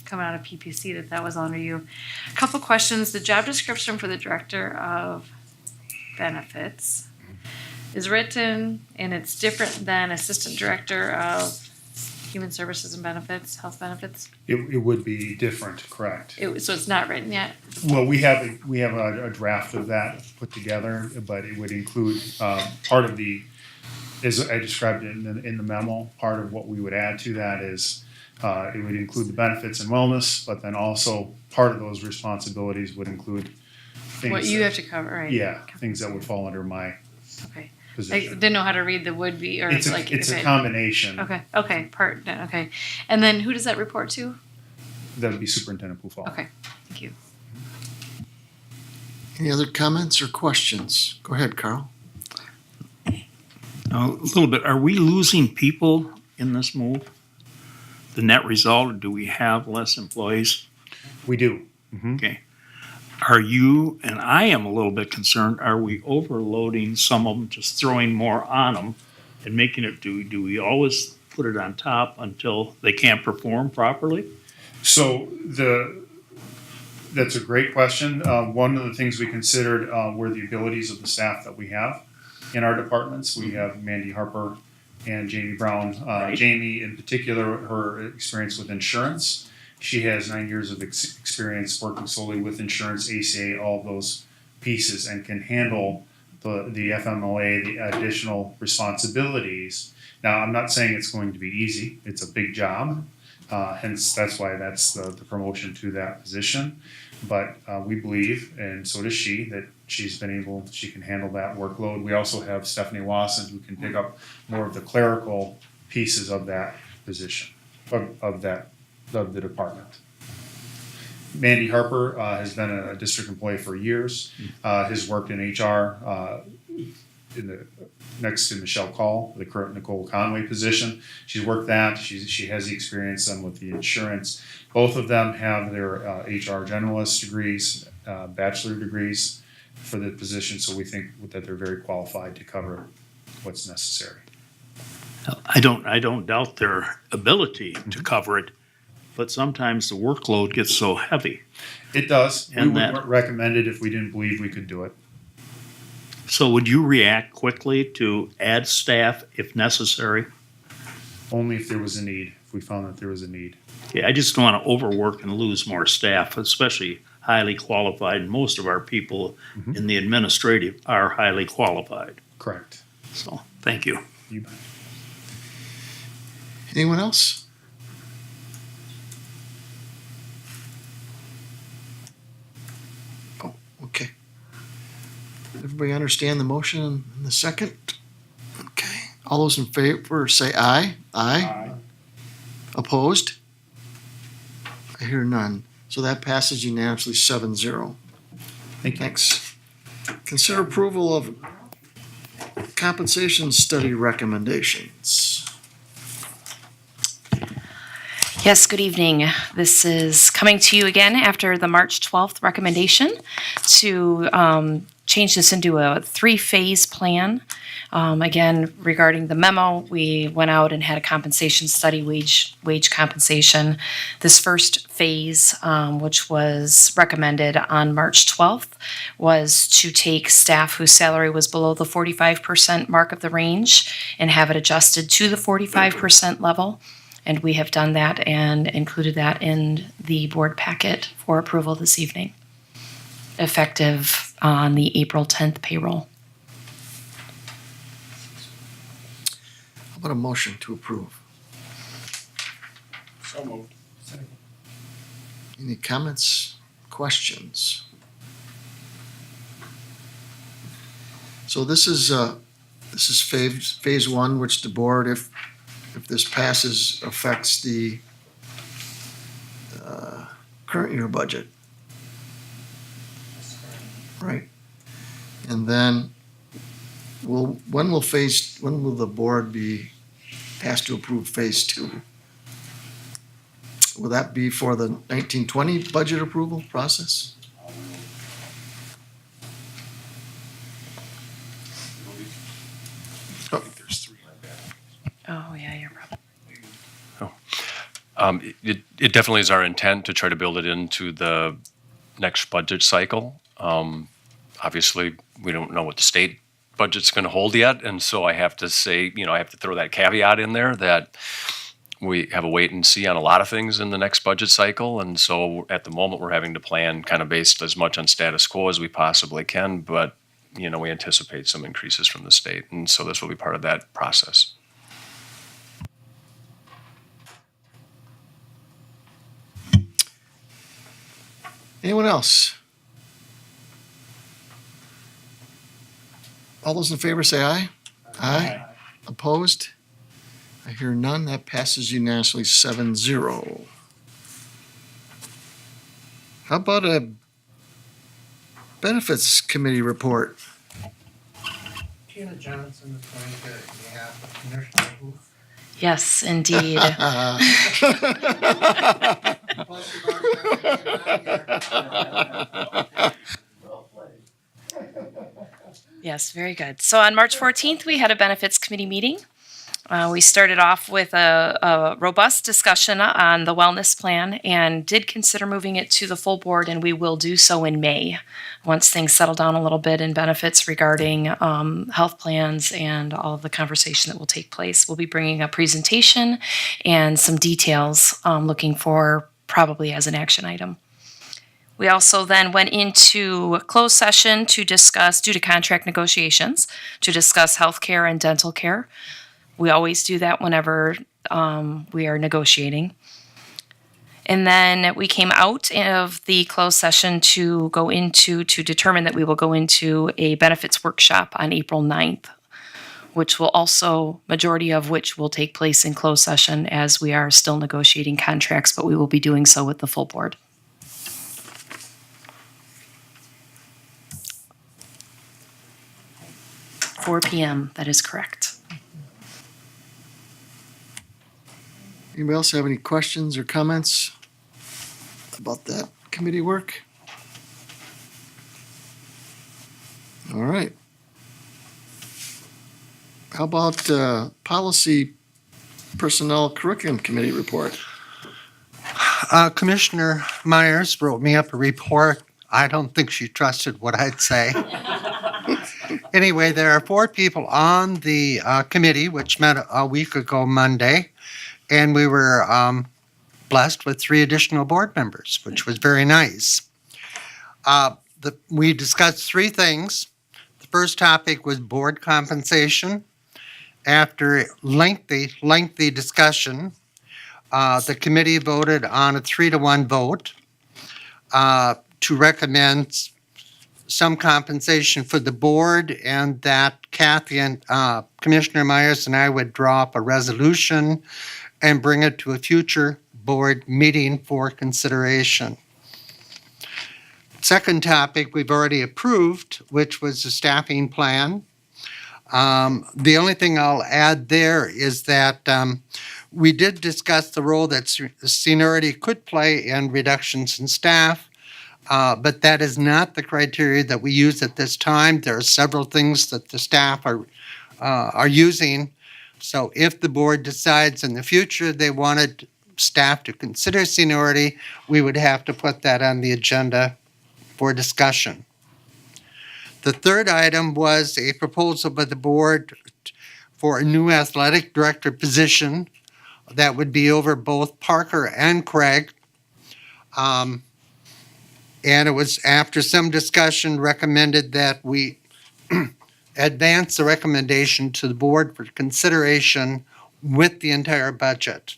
Coming out of PPC, that was under you. A couple questions. The job description for the director of benefits is written, and it's different than assistant director of human services and benefits, health benefits. It would be different, correct? So it's not written yet. Well, we have a draft of that put together, but it would include part of the, as I described it in the memo, part of what we would add to that is it would include the benefits and wellness, but then also part of those responsibilities would include things What you have to cover, right? Yeah, things that would fall under my Okay. I position. didn't know how to read the would be, or It's a combination. Okay. Okay. And then who does that report to? That would be Superintendent Pupil. Okay. Thank you. Any other comments or questions? Go ahead, Carl. A little bit. Are we losing people in this move? The net result, or do we have less employees? We do. Okay. Are you, and I am a little bit concerned, are we overloading some of them, just throwing more on them and making it, do we always put it on top until they can't perform properly? So that's a great question. One of the things we considered were the abilities of the staff that we have in our departments. We have Mandy Harper and Jamie Brown. Jamie in particular, her experience with insurance. She has 9 years of experience working solely with insurance, ACA, all of those pieces, and can handle the FMLA, the additional responsibilities, Now, I'm not saying it's going to be easy. It's a big job. Hence, that's why that's the promotion to that position. But we believe, and so does she, that she can handle that workload. We also have Stephanie Wasson, who can pick up more of the clerical pieces of that position, of the department. Mandy Harper has been a district employee for years, has worked in HR next to Michelle Call, the current Nicole Conway position. She's worked that. She has the experience then with the insurance. Both of them have their HR generalist degrees, bachelor degrees for the position, so we think that they're very qualified to cover what's necessary. I don't doubt their ability to cover it, but sometimes the workload gets so heavy. It does. And We would recommend it if we didn't believe we could do it. So would you react quickly to add staff if necessary? Only if there was a need, if we found that there was a need. Yeah, I just don't want to overwork and lose more staff, especially highly qualified. And most of our people in the administrative are highly qualified. Correct. So, thank you. You bet. Anyone else? Oh, okay. Everybody understand the motion and the second? Okay. All those in favor say aye. Aye. Opposed? I hear none. So that passes unanimously 7-0. Thanks. Consider approval of compensation study recommendations. Yes, good evening. This is coming to you again after the March 12th recommendation to change this into a 3-phase plan. Again, regarding the memo, we went out and had a compensation study, wage compensation. This first phase, which was recommended on March 12th, was to take staff whose salary was below the 45% mark of the range and have it adjusted to the 45% level. And we have done that and included that in the board packet for approval this evening, effective on the April 10th payroll. How about a motion to approve? So moved. Any comments, questions? So this is phase one, which the board, if this passes, affects the current year budget. Right. And then when will the board be asked to approve phase two? Will that be for the 1920 budget approval process? Oh, yeah, you're probably. It definitely is our intent to try to build it into the next budget cycle. Obviously, we don't know what the state budget's going to hold yet, and so I have to say, I have to throw that caveat in there that we have a wait and see on a lot of things in the next budget cycle, and so at the moment we're having to plan kind of based as much on status quo as we possibly can, but we anticipate some increases from the state, and so this will be part of that process. Anyone else? All those in favor say aye. Aye. Opposed? I hear none. That passes unanimously 7-0. How about a benefits committee report? Tina Johnson is going to have Commissioner Booth. Yes, indeed. Yes, very good. So on March 14th, we had a benefits committee meeting. We started off with a robust discussion on the wellness plan and did consider moving it to the full board, and we will do so in May once things settle down a little bit in benefits regarding health plans and all of the conversation that will take place. We'll be bringing a presentation and some details looking for probably as an action item. We also then went into a closed session to discuss, due to contract negotiations, to discuss healthcare and dental care. We always do that whenever we are negotiating. And then we came out of the closed session to determine that we will go into a benefits workshop on April 9th, which will also, majority of which will take place in closed session as we are still negotiating contracts, but we will be doing so with the full board. 4 p.m., that is correct. Anybody else have any questions or comments about that committee work? All right. How about Policy Personnel Curriculum Committee report? Commissioner Myers wrote me up a report. I don't think she trusted what I'd say. Anyway, there are 4 people on the committee, which met a week ago Monday, and we were blessed with 3 additional board members, which was very nice. We discussed 3 things. The first topic was board compensation. After lengthy discussion, the committee voted on a 3-to-1 vote to recommend some compensation for the board, and that Kathy and Commissioner Myers and I would draw up a resolution and bring it to a future board meeting for consideration. Second topic we've already approved, which was the staffing plan. The only thing I'll add there is that we did discuss the role that seniority could play in reductions in staff, but that is not the criteria that we use at this time. There are several things that the staff are using. So if the board decides in the future they wanted staff to consider seniority, we would have to put that on the agenda for discussion. The third item was a proposal by the board for a new athletic director position that would be over both Parker and Craig. And it was, after some discussion, recommended that we advance the recommendation to the board for consideration with the entire budget.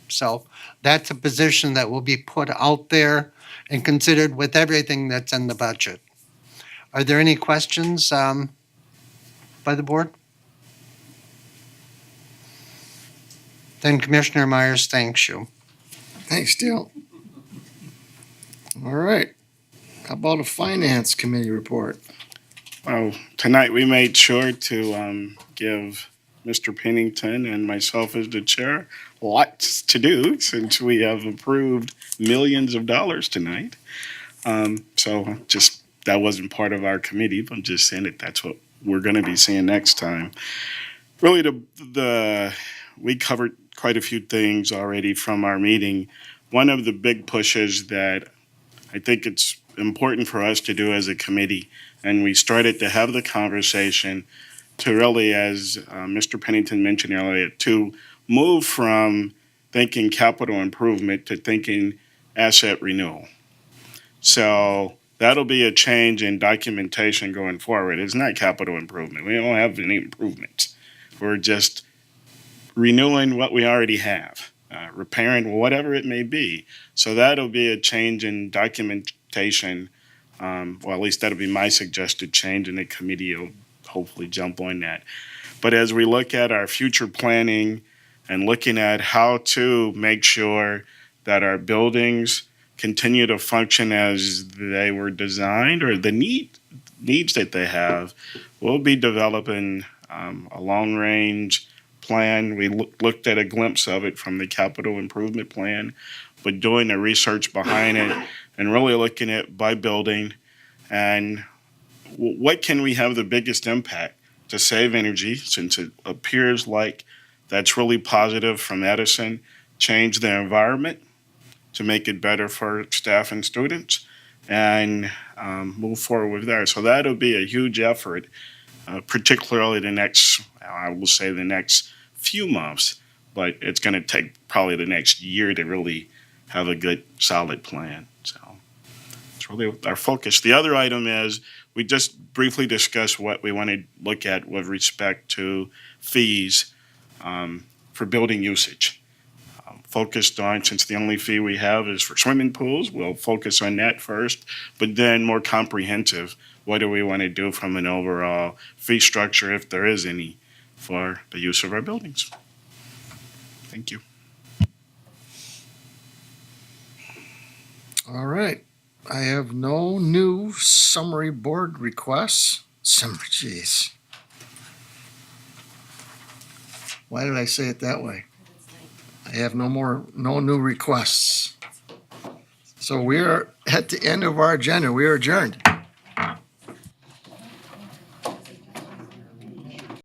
So that's a position that will be put out there and considered with everything that's in the budget. Are there any questions by the board? Then Commissioner Myers thanks you. Thanks, Dale. All right. How about a Finance Committee report? Well, tonight we made sure to give Mr. Pennington and myself as the chair lots to do since we have approved millions of dollars tonight. So just that wasn't part of our committee, but I'm just saying that that's what we're going to be seeing next time. Really, we covered quite a few things already from our meeting. One of the big pushes that I think it's important for us to do as a committee, and we started to have the conversation to really, as Mr. Pennington mentioned earlier, to move from thinking capital improvement to thinking asset renewal. So that'll be a change in documentation going forward. It's not capital improvement. We don't have any improvements. We're just renewing what we already have, repairing whatever it may be. So that'll be a change in documentation. Well, at least that'll be my suggested change, and the committee will hopefully jump on that. But as we look at our future planning and looking at how to make sure that our buildings continue to function as they were designed or the needs that they have, we'll be developing a long-range plan. We looked at a glimpse of it from the capital improvement plan, but doing the research behind it and really looking at by building and what can we have the biggest impact to save energy, since it appears like that's really positive from Edison, change the environment to make it better for staff and students, and move forward with that. So that'll be a huge effort, particularly the next few months, but it's going to take probably the next year to really have a good, solid plan. So it's really our focus. The other item is we just briefly discussed what we want to look at with respect to fees. for building usage. Focused on, since the only fee we have is for swimming pools, we'll focus on that first, but then more comprehensive, what do we want to do from an overall fee structure, if there is any, for the use of our buildings? Thank you. All right. I have no new summary board requests. Jeez. Why did I say it that way? I have no new requests. So we are at the end of our agenda. We are adjourned.